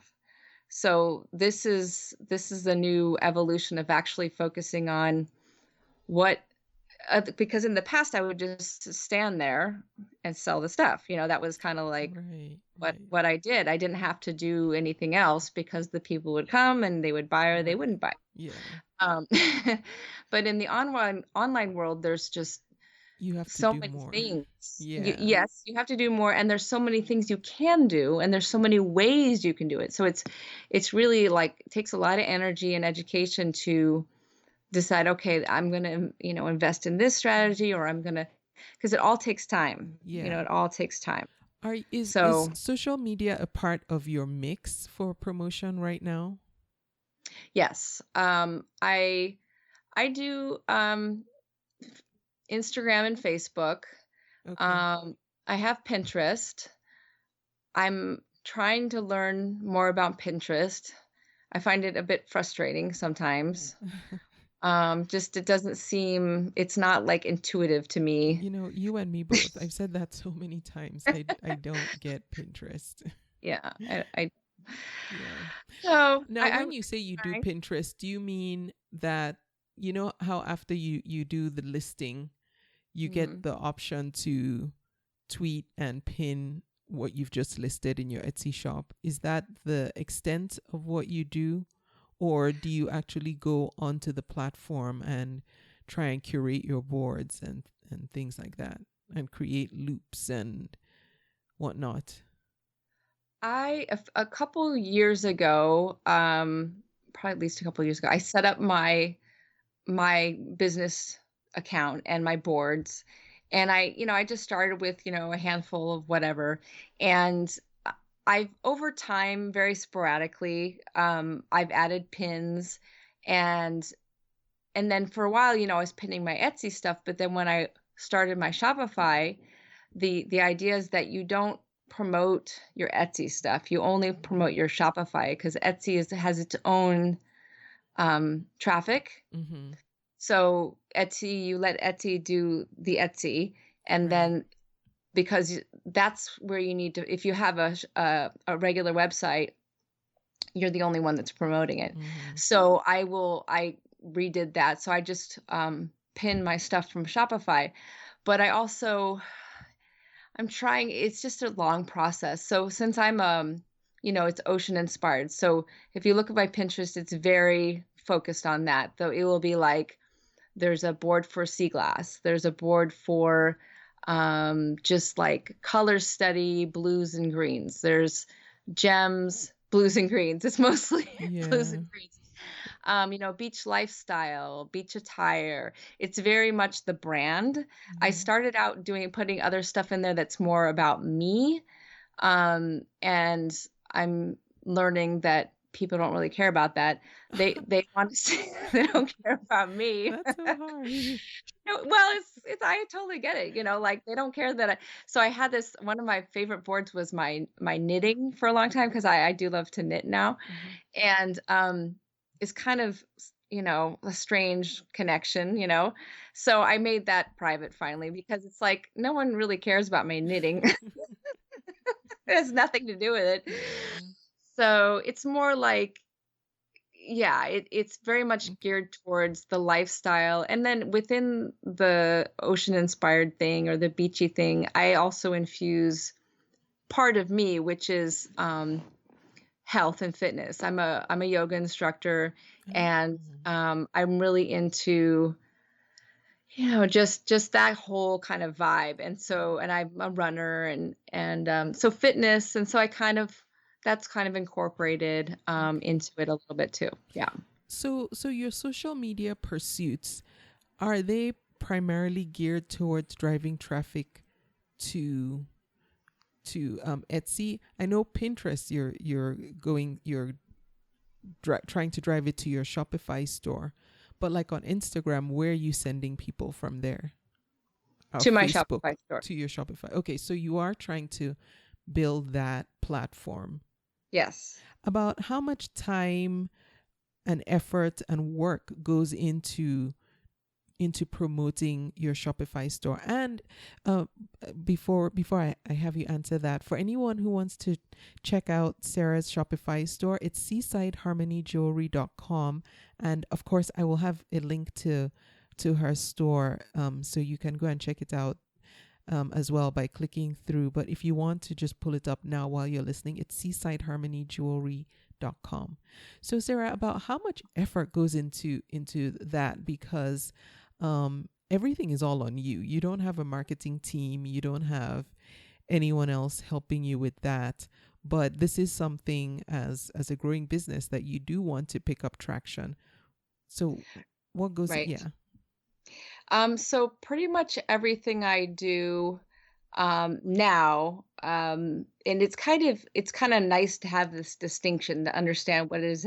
So this is the new evolution of actually focusing on what, because in the past I would just stand there and sell the stuff. That was kind of like what I did. I didn't have to do anything else because the people would come and they would buy or they wouldn't buy. Yeah. But in the online world, there's just you have to so do many more things. Yeah. Yes, you have to do more, and there's so many things you can do, and there's so many ways you can do it. So it's really like, it takes a lot of energy and education to decide, okay, I'm going to, invest in this strategy, or I'm going to, because it all takes time. Yeah. It all takes time. Is social media a part of your mix for promotion right now? Yes. I do Instagram and Facebook. Okay. I have Pinterest. I'm trying to learn more about Pinterest. I find it a bit frustrating sometimes. Just it's not like intuitive to me. You and me both. I've said that so many times. I don't get Pinterest. Yeah. I Yeah. So now, when you say you do Pinterest, do you mean that, how after you do the listing, you get the option to tweet and pin what you've just listed in your Etsy shop? Is that the extent of what you do? Or do you actually go onto the platform and try and curate your boards and things like that, and create loops and whatnot? A couple years ago, probably at least a couple years ago, I set up my business account and my boards, and I just started with a handful of whatever, and I've over time, very sporadically, I've added pins, and then for a while, I was pinning my Etsy stuff, but then when I started my Shopify, the idea is that you don't promote your Etsy stuff. You only promote your Shopify, because Etsy has its own traffic. So Etsy, you let Etsy do the Etsy, and then, because that's where you need to, if you have a regular website, you're the only one that's promoting it. So I redid that. So I just pin my stuff from Shopify, but I'm trying, it's just a long process. So since I'm, it's ocean inspired. So if you look at my Pinterest, it's very focused on that. Though it will be like, there's a board for sea glass. There's a board for just like color study, blues and greens. There's gems, blues and greens. It's mostly blues and greens. beach lifestyle, beach attire. It's very much the brand. I Mhm. started out putting other stuff in there that's more about me. And I'm learning that people don't really care about that. They want to see, they don't care about me. That's so hard. No, well, it's I totally get it, like they don't care that so I had one of my favorite boards was my knitting for a long time because I do love to knit now. Mhm. And it's kind of, a strange connection, so I made that private finally because it's like no one really cares about my knitting. It has nothing to do with it. Yeah. So it's more like, yeah, it's very much Okay. geared towards the lifestyle. And then within the ocean inspired thing or the beachy thing, I also infuse part of me, which is health and fitness. I'm a yoga instructor, and Oh. I'm really into just that whole kind of vibe. And I'm a runner, and so fitness, and so that's kind of incorporated Okay. into it a little bit too. Yeah. So your social media pursuits, are they primarily geared towards driving traffic to Etsy? I know Pinterest, you're trying to drive it to your Shopify store, but like on Instagram, where are you sending people from there? Or To my Facebook Shopify store. to your Shopify. Okay, so you are trying to build that platform. Yes. About how much time and effort and work goes into promoting your Shopify store? And uh, before I have you answer that, for anyone who wants to check out Sarah's Shopify store, it's seasideharmonyjewelry.com. And of course, I will have a link to her store, so you can go and check it out as well by clicking through. But if you want to just pull it up now while you're listening, it's seasideharmonyjewelry.com. So Sarah, about how much effort goes into that? Because everything is all on you. You don't have a marketing team. You don't have anyone else helping you with that. But this is something as a growing business that you do want to pick up traction. So what goes? Right. Yeah. So pretty much everything I do now, and it's kind of nice to have this distinction to understand what it is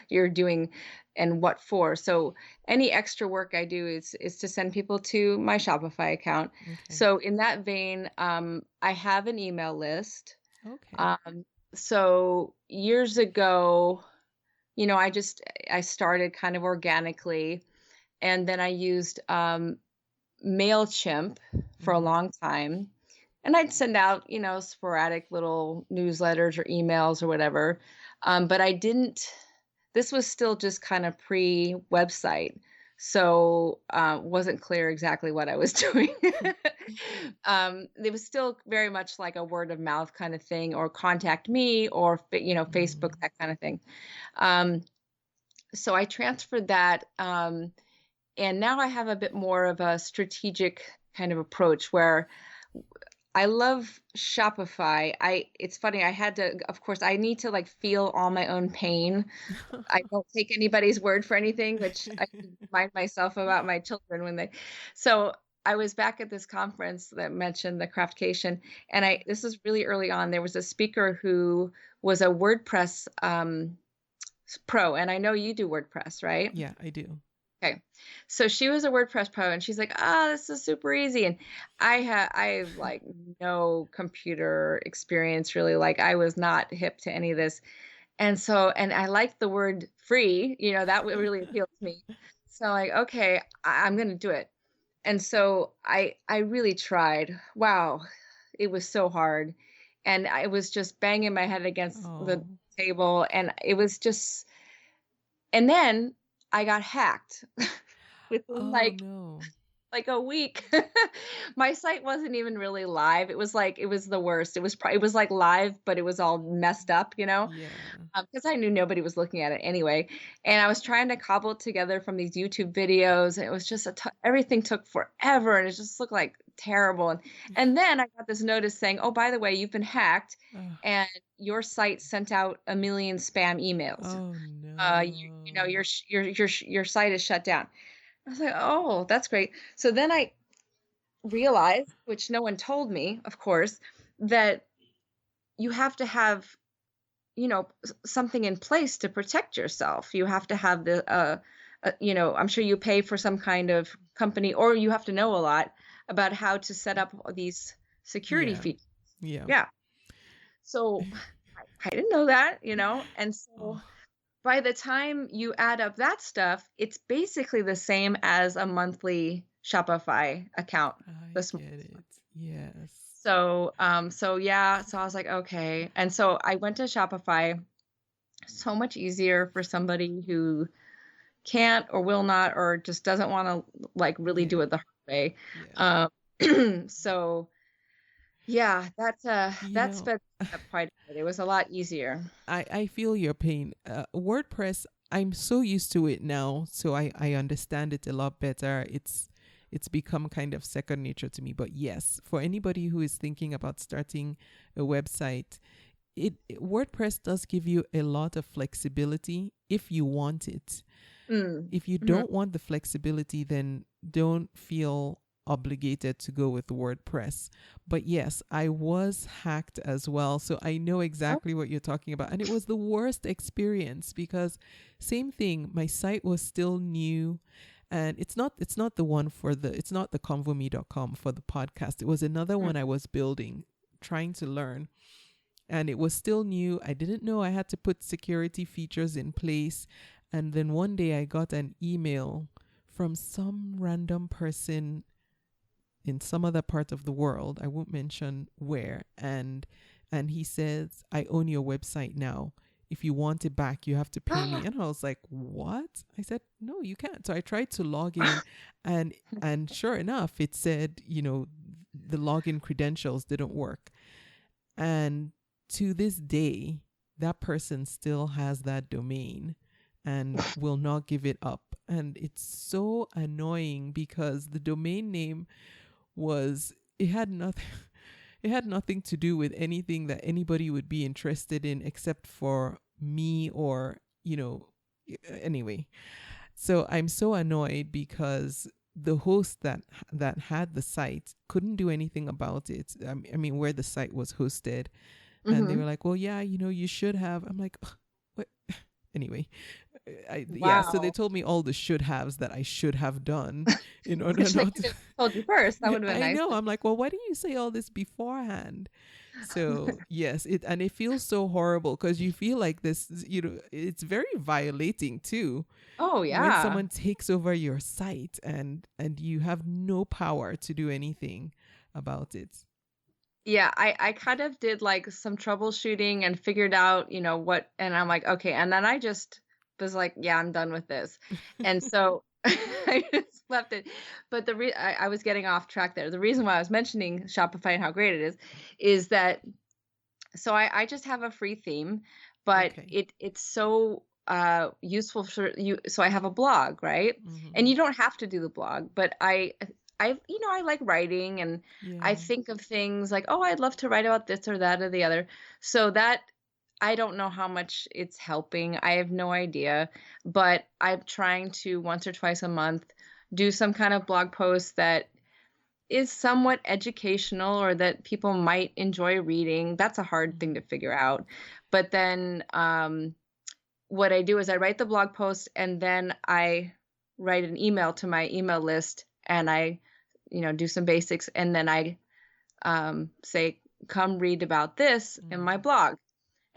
you're doing and what for. So any extra work I do is to send people to my Shopify account. Okay. So in that vein, I have an email list. Okay. Um, so years ago, I started kind of organically, and then I used MailChimp for a Mm-hmm. long time. And I'd send out, sporadic little newsletters or emails or whatever. But I didn't, this was still just kind of pre website. So wasn't clear exactly what I was doing. It was still very much like a word of mouth kind of thing, or contact me, or, Facebook, Mm. that kind of thing. Um, so I transferred that. And now I have a bit more of a strategic kind of approach where I love Shopify. It's funny, I had to, of course, I need to like feel all my own pain. I don't take anybody's word for anything, which I remind myself about my children so I was back at this conference that mentioned the Craftcation, and this was really early on. There was a speaker who was a WordPress pro, and I know you do WordPress, right? Yeah, I do. Okay. So she was a WordPress pro, and she's like, this is super easy. And I have like no computer experience really. Like I was not hip to any of this. And I like the word free, that really appealed to me. So like, okay, I'm going to do it. And so I really tried. Wow. It was so hard. And I was just banging my head against the Oh. table, and it was just, and then I got hacked within Oh no. like a week. My site wasn't even really live. It was like it was the worst. It was like live, but it was all messed up, Yeah. because I knew nobody was looking at it anyway. And I was trying to cobble it together from these YouTube videos. And it was just everything took forever, and it just looked like terrible. And then I got this notice saying, "Oh, by the way, you've been hacked, Oh, and your site sent out a million spam emails. oh Your site is shut down." I was like, "Oh, that's great." So then I realized, which no one told me, of course, that you have to have, something in place to protect yourself. You have to have I'm sure you pay for some kind of company, or you have to know a lot about how to set up all these security Yeah. features. Yeah. Yeah. So I didn't know that, and so Oh, by the time you add up that stuff, it's basically the same as a monthly Shopify account. I The sm- get it. Yes. so yeah, so I was like, okay. And so I went to Shopify. So much easier for somebody who can't or will not or just doesn't want to like really do Yeah. it the hard way. Yeah. So yeah, You that know, sped up quite a bit. It was a lot easier. I feel your pain. WordPress, I'm so used to it now, so I understand it a lot better. It's become kind of second nature to me. But yes, for anybody who is thinking about starting a website, WordPress does give you a lot of flexibility if you want it. Mm. If you Mhm. don't want the flexibility, then don't feel obligated to go with WordPress. But yes, I was hacked as well. So I know Oh, exactly what you're talking about. And it was the worst experience because same thing, my site was still new. And it's not the one it's not the convome.com for the podcast. It was another mm. one I was building, trying to learn. And it was still new. I didn't know I had to put security features in place. And then one day I got an email from some random person in some other part of the world. I won't mention where. And he says, "I own your website now. If you want it back, you have to pay me." And I was like, "What?" I said, "No, you can't." So I tried to log in, and sure enough, it said, the login credentials didn't work. And to this day, that person still has that domain and will not give it up. And it's so annoying because the domain name was, it had nothing. It had nothing to do with anything that anybody would be interested in except for me or, anyway. So I'm so annoyed because the host that had the site couldn't do anything about it. I mean, where the site was hosted, and they Mhm. were like, "Well, yeah, you should have." I'm like, "Ugh, what?" Anyway, yeah. So they Wow. told me all the should haves that I should have done in order Wish they not could to. have told you first. That would have been I nice. know. I'm like, well, why didn't you say all this beforehand? So yes, it feels so horrible because you feel like this. It's very violating too Oh when yeah. someone takes over your site and you have no power to do anything about it. Yeah, I kind of did like some troubleshooting and figured out, what, and I'm like, okay. And then I just was like, yeah, I'm done with this. And so I just left it. But I was getting off track there. The reason why I was mentioning Shopify and how great it is that so I just have a free theme, but Okay. it's so useful for you. So I have a blog, right? And Mm-hmm. you don't have to do the blog, but I like writing, and I Yeah. think of things like, oh, I'd love to write about this or that or the other. So that I don't know how much it's helping. I have no idea, but I'm trying to once or twice a month do some kind of blog post that is somewhat educational or that people might enjoy reading. That's a hard thing to figure out. But then what I do is I write the blog post, and then I write an email to my email list, and I, do some basics, and then I say, come read about this in my Mm. blog.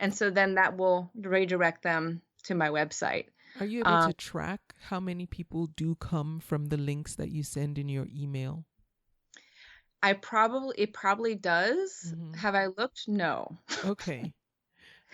And so then that will redirect them to my website. Are you able Um, to track how many people do come from the links that you send in your email? it probably does. Mm-hmm. Have I looked? No. Okay.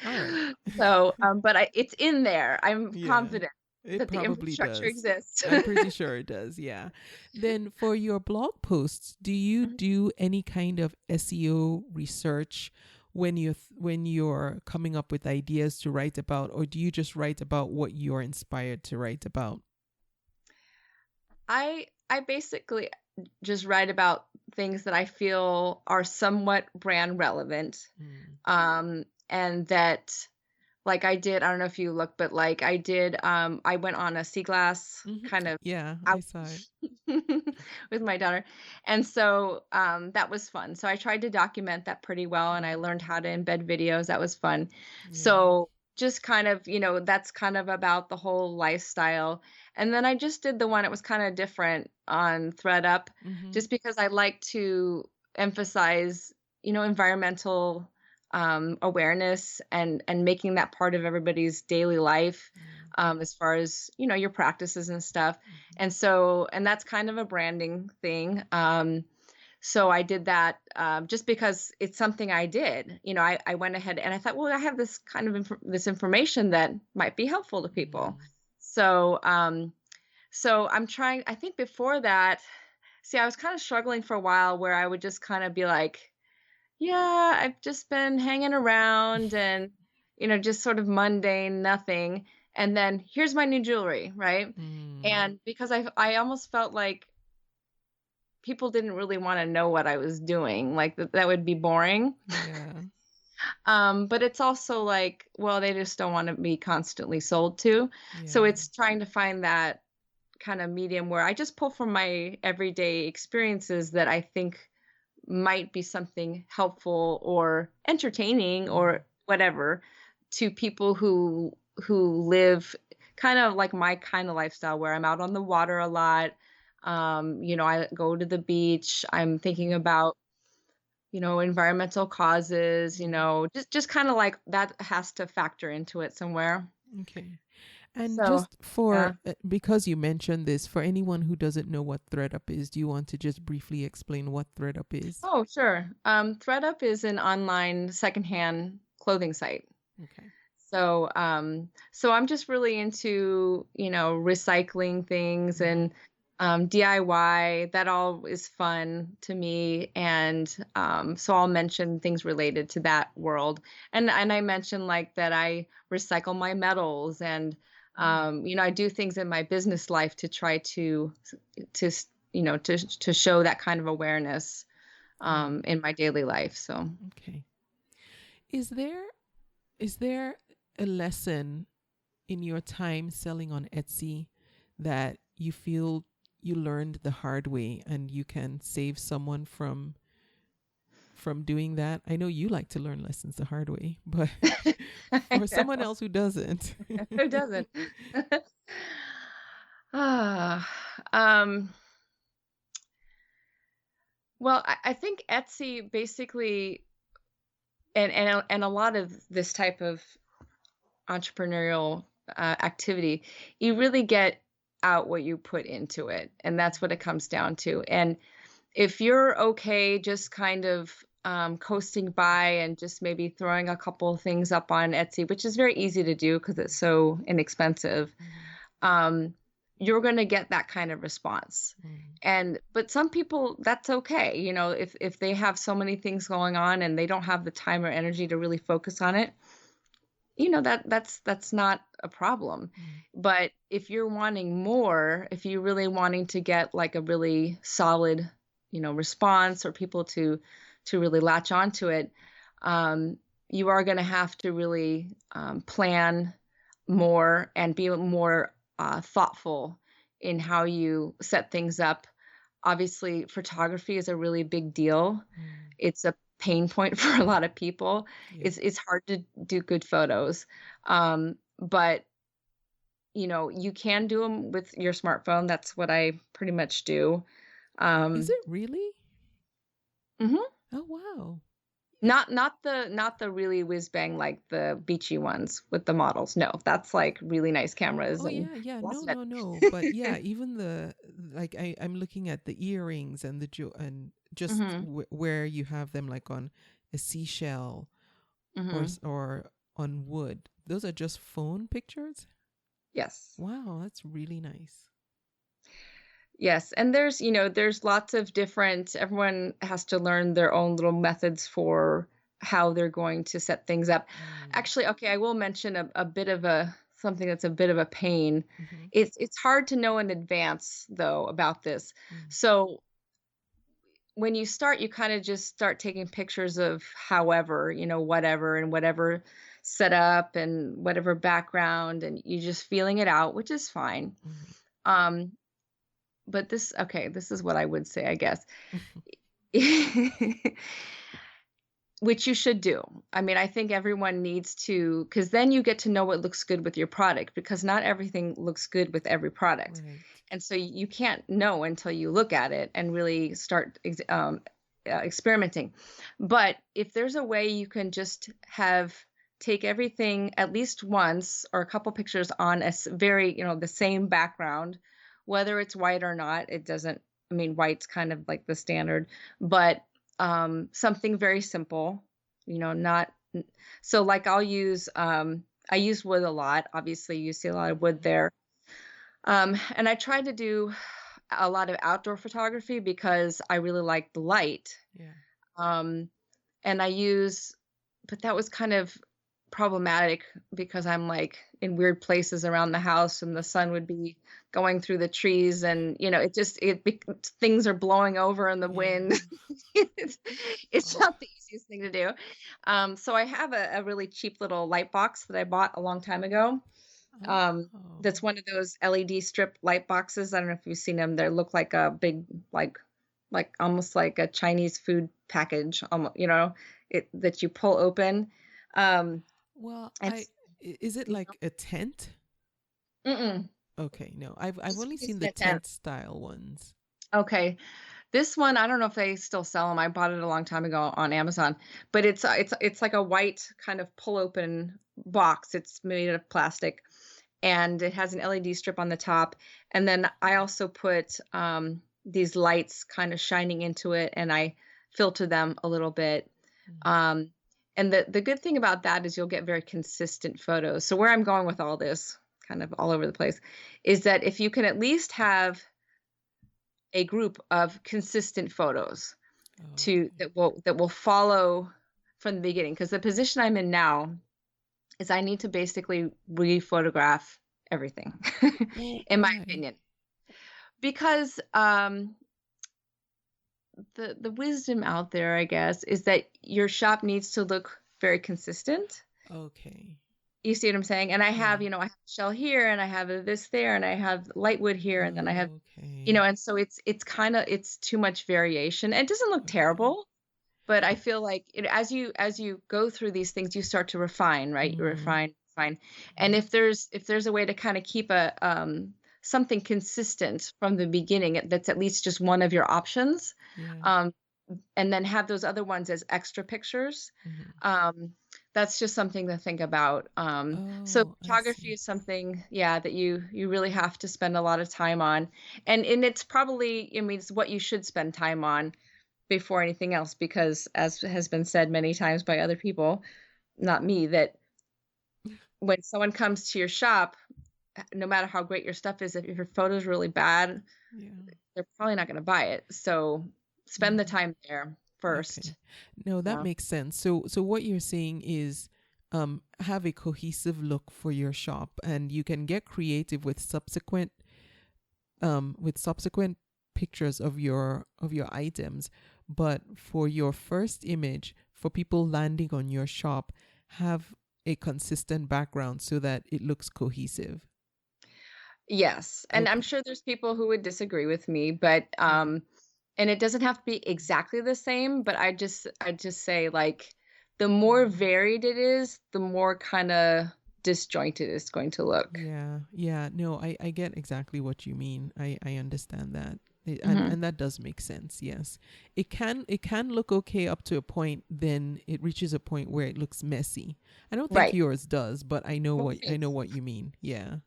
All right. So, but it's in there. I'm Yeah. confident. It that the probably infrastructure does. exists. I'm pretty sure it does. Yeah. Then for your blog posts, do you do any kind of SEO research when you're coming up with ideas to write about, or do you just write about what you're inspired to write about? I basically just write about things that I feel are somewhat brand relevant. Mm. And that, like, I did, I don't know if you look, but like I went on a sea glass kind of Yeah, I out saw it. with my daughter. And so that was fun. So I tried to document that pretty well, and I learned how to embed videos. That was fun. Yeah. So just kind of, that's kind of about the whole lifestyle. And then I just did the one, it was kind of different on ThreadUp, Mm-hmm. just because I like to emphasize, environmental awareness and making that part of everybody's daily life, as far as, your practices and stuff. And that's kind of a branding thing. So I did that, just because it's something I did. I went ahead and I thought, well, I have this kind of this information that might be helpful to people. So so I'm trying. I think before that, see, I was kind of struggling for a while where I would just kind of be like, yeah, I've just been hanging around and, just sort of mundane, nothing. And then here's my new jewelry, right? And because I almost felt like people didn't really want to know what I was doing, like that would be boring. Yeah. But it's also like, well, they just don't want to be constantly sold to. So Yeah. it's trying to find that kind of medium where I just pull from my everyday experiences that I think might be something helpful or entertaining or whatever to people who live kind of like my kind of lifestyle, where I'm out on the water a lot. I go to the beach. I'm thinking about, environmental causes, just kind of like that has to factor into it somewhere. Okay. And So, just yeah. for, because you mentioned this, for anyone who doesn't know what ThreadUp is, do you want to just briefly explain what ThreadUp is? Oh, sure. ThreadUp is an online secondhand clothing site. Okay. So I'm just really into, recycling things and DIY. That all is fun to me. And so I'll mention things related to that world. And I mentioned like that I recycle my metals and, I do things in my business life to try to, to show that kind of awareness in my daily life. So. Okay. Is there a lesson in your time selling on Etsy that you feel you learned the hard way and you can save someone from doing that? I know you like to learn lessons the hard way, but for someone else who doesn't. Who doesn't? Ah, um, well, I think Etsy basically, and a lot of this type of entrepreneurial activity, you really get out what you put into it, and that's what it comes down to. And if you're okay just kind of coasting by and just maybe throwing a couple of things up on Etsy, which is very easy to do because it's so inexpensive, you're going to get that kind of response. But some people, that's okay. If they have so many things going on and they don't have the time or energy to really focus on it, that's not a problem. But if you're wanting more, if you're really wanting to get like a really solid, response or people to really latch onto it, you are going to have to really plan more and be more thoughtful in how you set things up. Obviously, photography is a really big deal. It's a pain point for a lot of people. Yeah. It's hard to do good photos. But you can do them with your smartphone. That's what I pretty much do. Is it really? Mhm. Oh, wow. Not the really whiz bang like the beachy ones with the models. No, that's like really nice cameras Oh, and yeah. lots No, of it. no, no. But yeah, even like I'm looking at the earrings and and just Mhm. where you have them like on a seashell or Mhm. or on wood. Those are just phone pictures? Yes. Wow, that's really nice. Yes, and there's lots of different, everyone has to learn their own little methods for how they're going to set things up. Mm. Actually, okay, I will mention a bit of something that's a bit of a pain. Mm-hmm. It's hard to know in advance though about this. Mm. So when you start, you kind of just start taking pictures of however, whatever and whatever setup and whatever background, and you just feeling it out, which is fine. Mm-hmm. Um, but this is what I would say, I guess. Which you should do. I mean, I think everyone needs to, because then you get to know what looks good with your product, because not everything looks good with every product. Right. And so you can't know until you look at it and really start experimenting. But if there's a way you can just take everything at least once or a couple pictures on very, the same background, whether it's white or not, it doesn't, I mean, white's kind of like the standard, but something very simple, not, so like I use wood a lot. Obviously you see a lot of wood there. And I tried to do a lot of outdoor photography because I really like the light. Yeah. And but that was kind of problematic because I'm like in weird places around the house and the sun would be going through the trees and things are blowing over in the wind. It's Oh. not the easiest thing to do. So I have a really cheap little light box that I bought a long time ago. Oh. That's one of those LED strip light boxes. I don't know if you've seen them. They look like a big, like almost like a Chinese food package, that you pull open. Well, And is it like a tent? mm-mm, Okay, no. I've only it's seen an the attempt. tent style ones. Okay. This one, I don't know if they still sell them. I bought it a long time ago on Amazon, but it's like a white kind of pull open box. It's made of plastic and it has an LED strip on the top. And then I also put these lights kind of shining into it and I filter them a little bit. Mm. And the good thing about that is you'll get very consistent photos. So where I'm going with all this, kind of all over the place, is that if you can at least have a group of consistent photos Okay. that will follow from the beginning, because the position I'm in now is I need to basically re-photograph everything, Well, in my why? opinion, because the wisdom out there, I guess, is that your shop needs to look very consistent. Okay. You see what I'm saying? And I Yeah. have, I have shell here and I have this there and I have light wood here and then I have, Okay. and so it's too much variation. It doesn't look Okay. terrible, but I feel like as you go through these things, you start to refine, right? You Mm. refine. And if there's a way to kind of keep a something consistent from the beginning, that's at least just one of your options, Yeah. um, and then have those other ones as extra pictures. Mm-hmm. That's just something to think about. So Oh, I photography see. is something, yeah, that you really have to spend a lot of time on, and it's probably, I mean, it's what you should spend time on before anything else, because as has been said many times by other people, not me, that when someone comes to your shop, no matter how great your stuff is, if your photo's really bad, Yeah. they're probably not going to buy it. So spend the Yeah. time there Okay. first. No, that Yeah. makes sense. So what you're saying is have a cohesive look for your shop, and you can get creative with subsequent pictures of your items, but for your first image, for people landing on your shop, have a consistent background so that it looks cohesive. Yes. And I'm Okay. sure there's people who would disagree with me, but Yeah. and it doesn't have to be exactly the same, but I just say, like, the more Mm. varied it is, the more kind of disjointed it's going to look. Yeah, yeah. No, I get exactly what you mean. I understand that. Hmm. And that does make sense. Yes. It can look okay up to a point, then it reaches a point where it looks messy. I don't think Right. yours does, but I know what you mean. Yeah.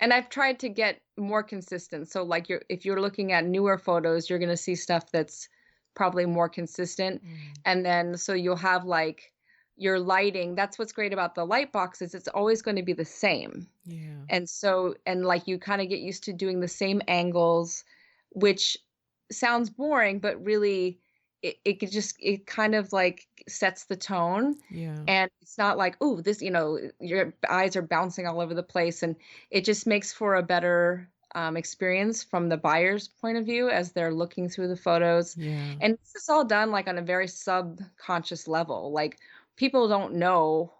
And I've tried to get more consistent. So like if you're looking at newer photos, you're going to see stuff that's probably more consistent. Mm. And then so you'll have like your lighting, that's what's great about the light boxes. It's always going to be the same. Yeah. And so, and like you kind of get used to doing the same angles, which sounds boring, but really it kind of like sets the tone. Yeah. And it's not like, oh, this, your eyes are bouncing all over the place. And it just makes for a better experience from the buyer's point of view as they're looking through the photos. Yeah. And this is all done like on a very subconscious level. Like people don't know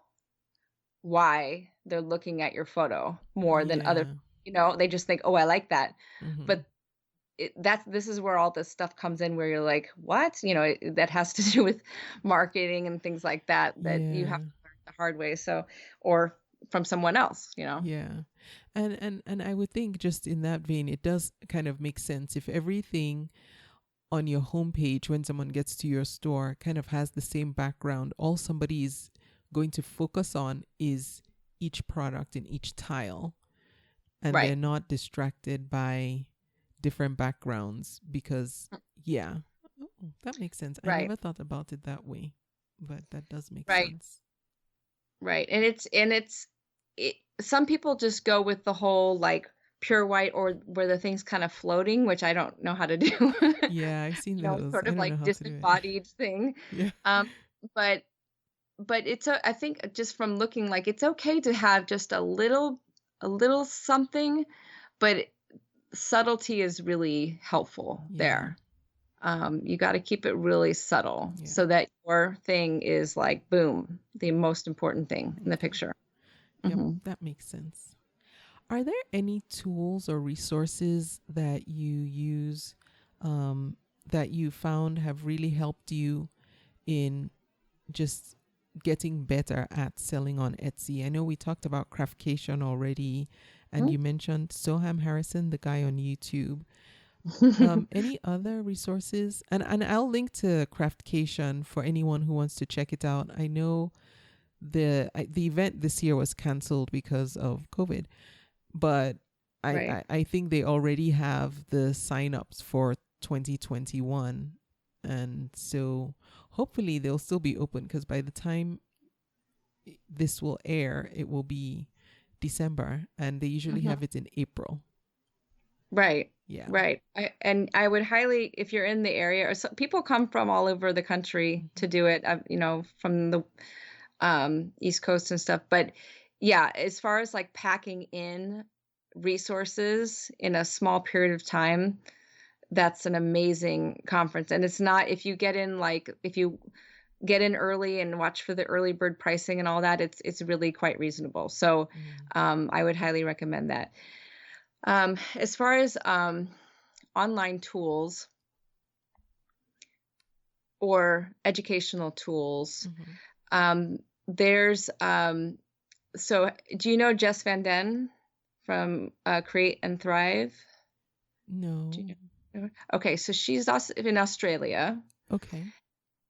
why they're looking at your photo more than other, they just think, oh, I like that. Mm-hmm. But this is where all this stuff comes in, where you're like, what? That has to do with marketing and things like that you have to learn the hard way. So, or from someone else, Yeah. And I would think just in that vein, it does kind of make sense if everything on your homepage when someone gets to your store kind of has the same background. All somebody is going to focus on is each product in each tile, and Right. they're not distracted by different backgrounds because that makes sense. I Right. never thought about it that way, but that does make Right. sense. Right. And some people just go with the whole like pure white, or where the thing's kind of floating, which I don't know how to do. Yeah, I've seen those. Sort I of don't know like how to do it. disembodied thing. Yeah. But I think just from looking, like it's okay to have just a little something, but subtlety is really helpful there. You got to keep it really subtle so that your thing is like, boom, the most important thing in the picture. Yep, that makes sense. Are there any tools or resources that you use that you found have really helped you in just getting better at selling on Etsy? I know we talked about Craftcation already, and you mentioned Soham Harrison, the guy on YouTube. Any other resources? And I'll link to Craftcation for anyone who wants to check it out. I know the event this year was canceled because of COVID, but I think they already have the signups for 2021, and so hopefully they'll still be open, because by the time this will air, it will be December, and they usually have it in April. Right. Yeah. Right. I would highly, if you're in the area, or people come from all over the country to do it, from the East Coast and stuff. But yeah, as far as like packing in resources in a small period of time, that's an amazing conference. And it's not, if you get in early and watch for the early bird pricing and all that, it's really quite reasonable. So I would highly recommend that. As far as online tools or educational tools, there's so do you know Jess Van Den from Create and Thrive? No. Do you know? Okay, so she's also in Australia. Okay.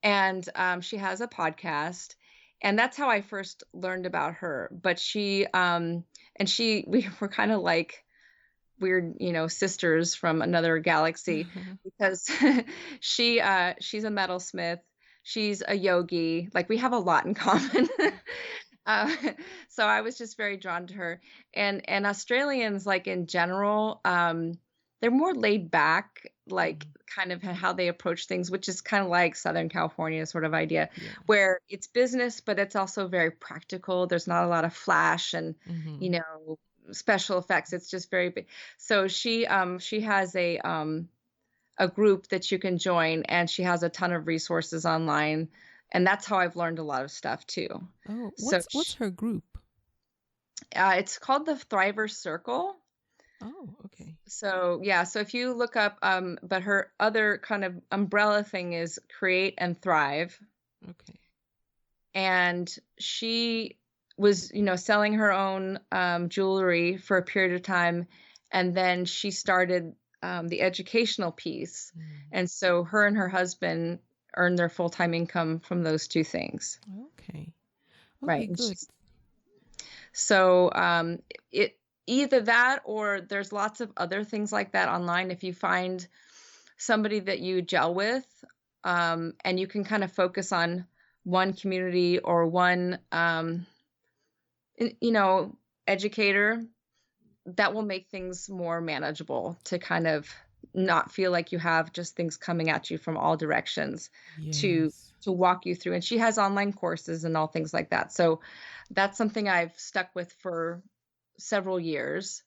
And she has a podcast, and that's how I first learned about her. But we were kind of like weird, sisters from another galaxy, because she's a metalsmith, she's a yogi, like we have a lot in common. So I was just very drawn to her. And Australians, like in general, they're more laid back, like kind of how they approach things, which is kind of like Southern California sort of idea, where it's business, but it's also very practical. There's not a lot of flash and, special effects. It's just very big. So she has a group that you can join, and she has a ton of resources online. And that's how I've learned a lot of stuff too. Oh, what's her group? It's called the Thriver Circle. Oh, okay. So yeah, so if you look up, but her other kind of umbrella thing is Create and Thrive. Okay. And she was, selling her own jewelry for a period of time, and then she started the educational piece. And so her and her husband earn their full-time income from those two things. Okay. Right. Good. So it either that, or there's lots of other things like that online. If you find somebody that you gel with, and you can kind of focus on one community or one, you know, educator, that will make things more manageable to kind of not feel like you have just things coming at you from all directions to Yes. walk you through. And she has online courses and all things like that. So that's something I've stuck with for several years,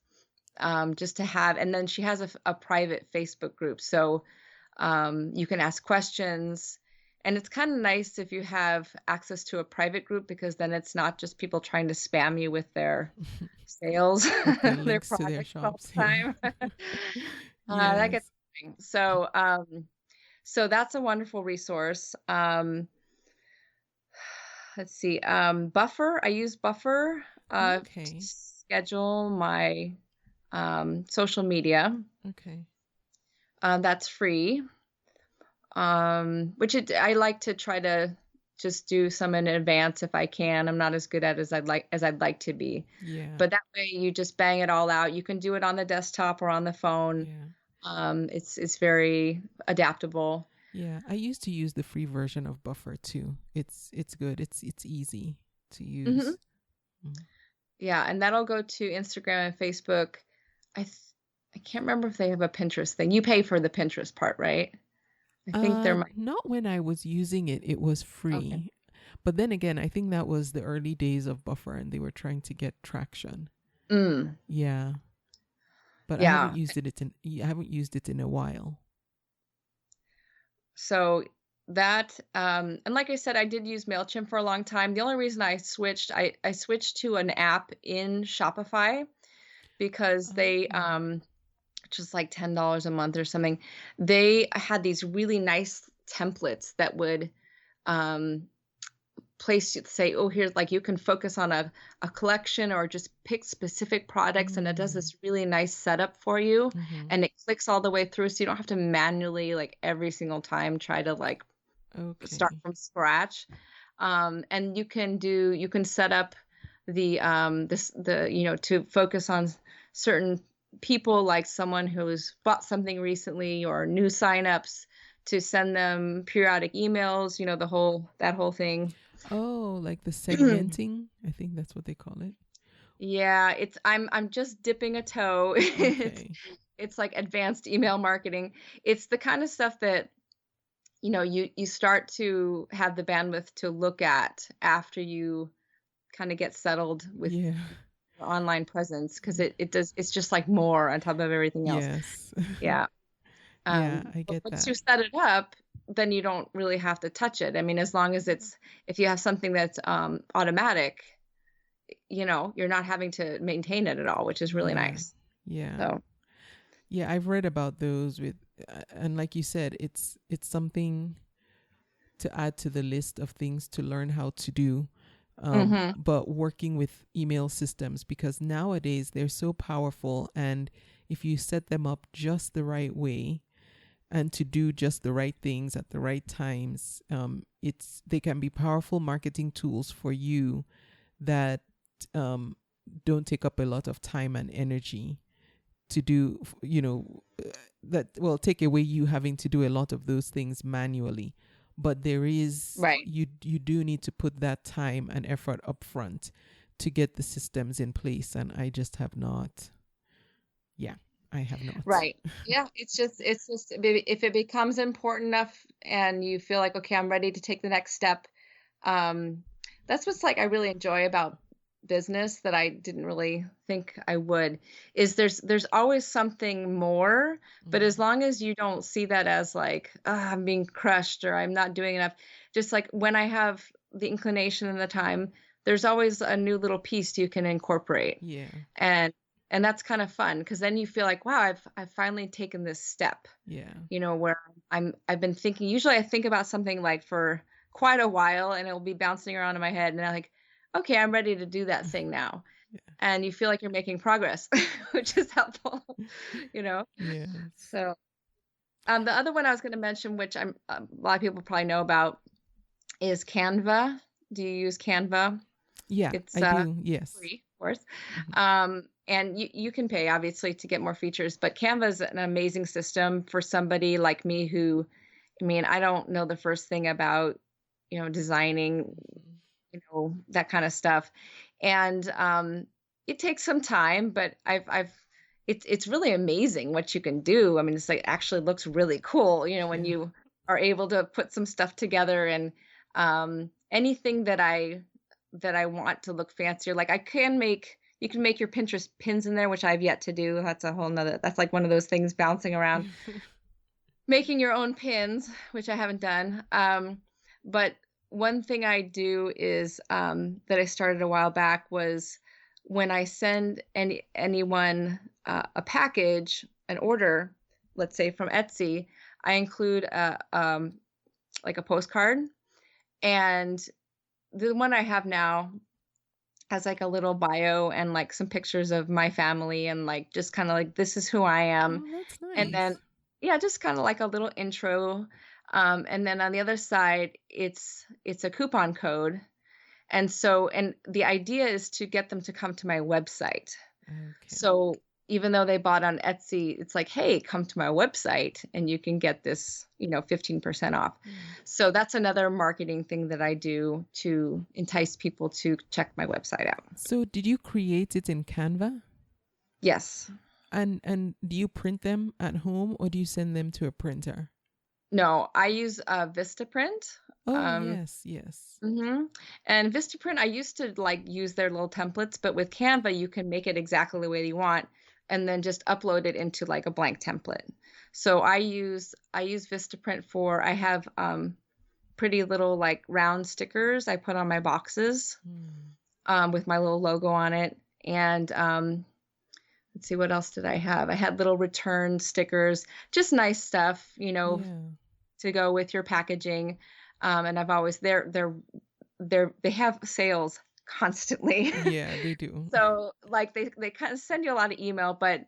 just to have. And then she has a private Facebook group. So you can ask questions. And it's kind of nice if you have access to a private group, because then it's not just people trying to spam you with their sales, With the their links to their products all shops. the Yeah. time. That gets Yes. annoying. So that's a wonderful resource. Let's see. Buffer. I use Buffer to Okay. schedule my social media. Okay. That's free. I like to try to just do some in advance if I can. I'm not as good at it as I'd like to be. Yeah. But that way you just bang it all out. You can do it on the desktop or on the phone. Yeah. It's very adaptable. Yeah. I used to use the free version of Buffer too. It's good. It's easy to hmm use. Mm. Yeah, and that'll go to Instagram and Facebook. I th I can't remember if they have a Pinterest thing. You pay for the Pinterest part, right? I think there might. Not when I was using it. It was Okay. free. But then again, I think that was the early days of Buffer and they were trying to get traction. Mm, Yeah. But yeah. I haven't used it in a while. So that, and like I said, I did use MailChimp for a long time. The only reason I switched to an app in Shopify because they, Oh. just like $10 a month or something. They had these really nice templates that would, um, place you say, oh, here's like you can focus on a collection or just pick specific products, and it does Mm. this really nice setup for you, Mm-hmm. and it clicks all the way through, so you don't have to manually like every single time try to like start Okay. from scratch. And you can set up the you know, to focus on certain people, like someone who's bought something recently or new signups, to send them periodic emails, you know, that whole thing. Oh, like the segmenting. I think that's what they call it. Yeah, I'm just dipping a toe. Okay. It's like advanced email marketing. It's the kind of stuff that, you know, you start to have the bandwidth to look at after you kind of get settled with Yeah. your online presence, because it's just like more on top of everything else. Yes. Yeah. Yeah, I But get once that. you set it up, then you don't really have to touch it. I mean, as long as if you have something that's automatic, you know, you're not having to maintain it at all, which is really Yeah. nice. Yeah. So, Yeah, I've read about those with and like you said, it's something to add to the list of things to learn how to do. hmm But working with email systems, because nowadays they're so powerful, and if you set them up just the right way and to do just the right things at the right times, they can be powerful marketing tools for you that um, don't take up a lot of time and energy to do, that will take away you having to do a lot of those things manually. But there is, right. you do need to put that time and effort up front to get the systems in place. And I just have not. Yeah, I have not. Right. Yeah. It's just if it becomes important enough and you feel like, okay, I'm ready to take the next step. Um, that's what's like I really enjoy about business that I didn't really think I would, is there's always something more, but as Mm. long as you don't see that as like, "Ah, I'm being crushed or I'm not doing enough," just like when I have the inclination and the time, there's always a new little piece you can incorporate. Yeah, And that's kind of fun, because then you feel like, wow, I've finally taken this step, yeah, you know, where I've been thinking. Usually I think about something like for quite a while, and it'll be bouncing around in my head, and I'm like, okay, I'm ready to do that thing now. And you feel like you're making progress, which is helpful, you know. yeah. Yes. So the other one I was going to mention, which a lot of people probably know about, is Canva. Do you use Canva? Yeah, It's I do. Yes. free, of course. Mhm. And you can pay obviously to get more features, but Canva is an amazing system for somebody like me who, I mean, I don't know the first thing about, designing, that kind of stuff. And it takes some time, but it's really amazing what you can do. I mean, it's like actually looks really cool, when Yeah. you are able to put some stuff together. And anything that I want to look fancier, like you can make your Pinterest pins in there, which I've yet to do. That's like one of those things bouncing around. Making your own pins, which I haven't done. But one thing I do is that I started a while back was when I send anyone a package, an order, let's say from Etsy, I include like a postcard. And the one I have now has like a little bio and like some pictures of my family and like just kind of like this is who I am. Oh, that's And then nice. yeah, just kind of like a little intro. And then on the other side, it's a coupon code. And the idea is to get them to come to my website. Okay. So even though they bought on Etsy, it's like, hey, come to my website and you can get this, 15% off. So that's another marketing thing that I do to entice people to check my website out. So did you create it in Canva? Yes. And do you print them at home or do you send them to a printer? No, I use Vistaprint. Oh, yes. Mm-hmm. And Vistaprint, I used to like use their little templates, but with Canva, you can make it exactly the way you want and then just upload it into like a blank template. So I use Vistaprint I have pretty little like round stickers I put on my boxes with my little logo on it. And let's see, what else did I have? I had little return stickers, just nice stuff, to go with your packaging. And I've always they have sales constantly. Yeah, they do. So like they kind of send you a lot of email, but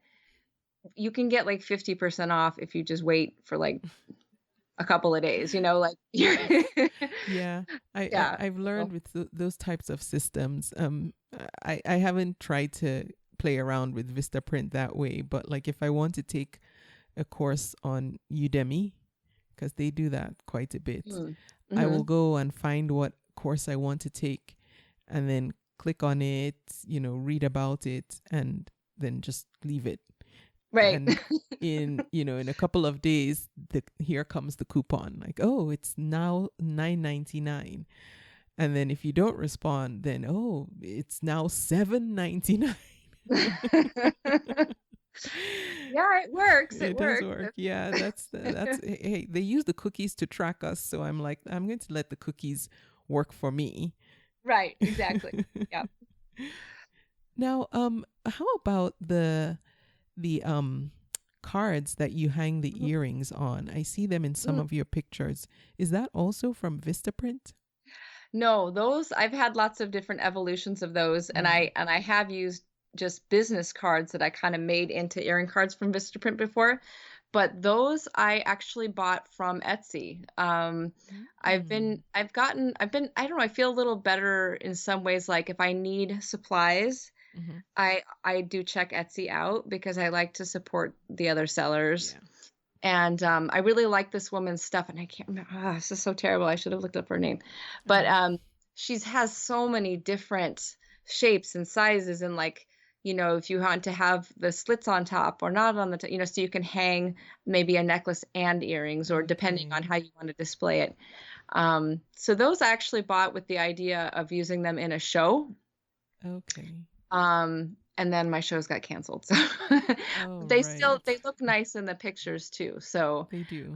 you can get like 50% off if you just wait for like a couple of days, like Yeah, yeah. I've learned with those types of systems. I haven't tried to play around with Vistaprint that way, but like if I want to take a course on Udemy, because they do that quite a bit, I will go and find what course I want to take and then click on it, read about it and then just leave it. Right. And in a couple of days, here comes the coupon. Like, oh, it's now $9.99. And then if you don't respond, then it's now $7.99. Yeah, it works. It does work. Yeah, that's hey, they use the cookies to track us, so I'm like, I'm going to let the cookies work for me. Right, exactly. Yeah. Now, how about the cards that you hang the earrings on? I see them in some of your pictures. Is that also from Vistaprint? No, those I've had lots of different evolutions of those, and I have used just business cards that I kind of made into earring cards from Vistaprint before, but those I actually bought from Etsy. I don't know, I feel a little better in some ways. Like if I need supplies, I do check Etsy out because I like to support the other sellers. Yeah. And I really like this woman's stuff, and I can't remember. This is so terrible. I should have looked up her name. But she has so many different shapes and sizes, and like, if you want to have the slits on top or not on the top, so you can hang maybe a necklace and earrings, or depending on how you want to display it. So those I actually bought with the idea of using them in a show. Okay. And then my shows got canceled. So they look nice in the pictures too. So they do.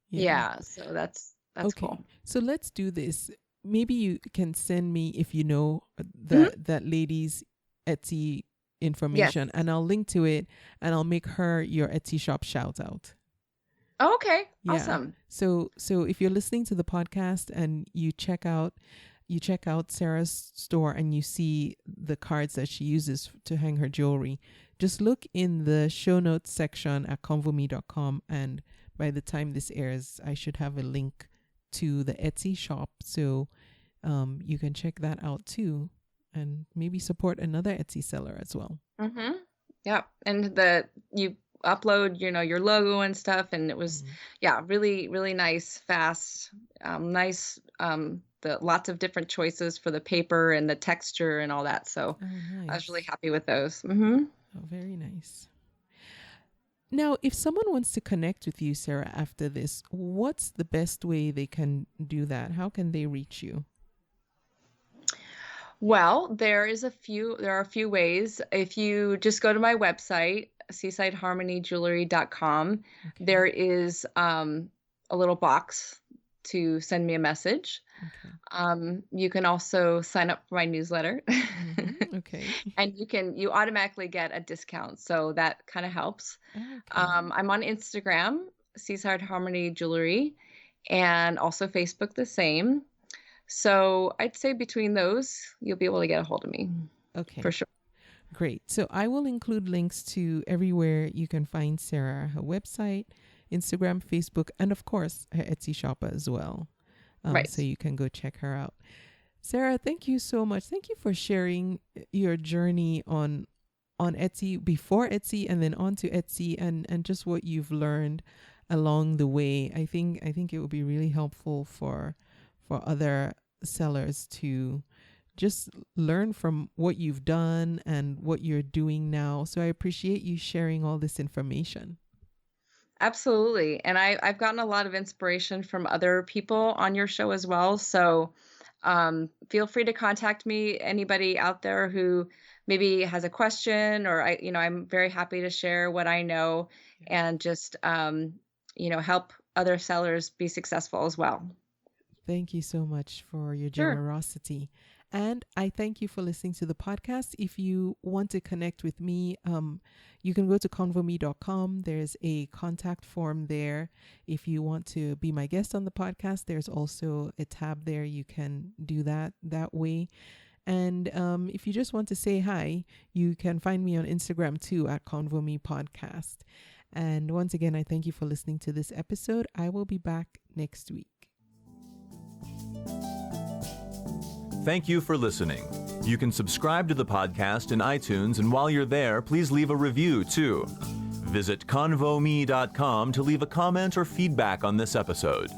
Yeah. So that's okay. Cool. So let's do this. Maybe you can send me, if you know that lady's Etsy information, and I'll link to it, and I'll make her your Etsy shop shout out. Okay. Yeah. Awesome. So if you're listening to the podcast and you check out Sarah's store and you see the cards that she uses to hang her jewelry, just look in the show notes section at convome.com, and by the time this airs, I should have a link to the Etsy shop, so you can check that out too, and maybe support another Etsy seller as well. Yeah, and you upload your logo and stuff, and it was really, really nice, fast, nice the lots of different choices for the paper and the texture and all that. So Oh, I was really nice. happy with those. Oh, very nice. Now, if someone wants to connect with you, Sarah, after this, what's the best way they can do that? How can they reach you? Well, there are a few ways. If you just go to my website, seasideharmonyjewelry.com, Okay. there is a little box to send me a message. Okay. You can also sign up for my newsletter, Okay. and you automatically get a discount. So that kind of helps. Okay. I'm on Instagram, Seaside Harmony Jewelry, and also Facebook the same. So I'd say between those, you'll be able to get a hold of me for Okay. sure. Great. So I will include links to everywhere you can find Sarah, her website, Instagram, Facebook, and of course, her Etsy shop as well. Right. So you can go check her out. Sarah, thank you so much. Thank you for sharing your journey on Etsy, before Etsy, and then onto Etsy, and just what you've learned along the way. I think it would be really helpful for other sellers to just learn from what you've done and what you're doing now. So I appreciate you sharing all this information. Absolutely. And I've gotten a lot of inspiration from other people on your show as well. So feel free to contact me. Anybody out there who maybe has a question, or I'm very happy to share what I know and just, help other sellers be successful as well. Thank you so much for your Sure. generosity. And I thank you for listening to the podcast. If you want to connect with me, you can go to convome.com. There's a contact form there. If you want to be my guest on the podcast, there's also a tab there. You can do that way. And if you just want to say hi, you can find me on Instagram too at Convo Podcast. And once again, I thank you for listening to this episode. I will be back next week. Thank you for listening. You can subscribe to the podcast in iTunes, and while you're there, please leave a review too. Visit convome.com to leave a comment or feedback on this episode.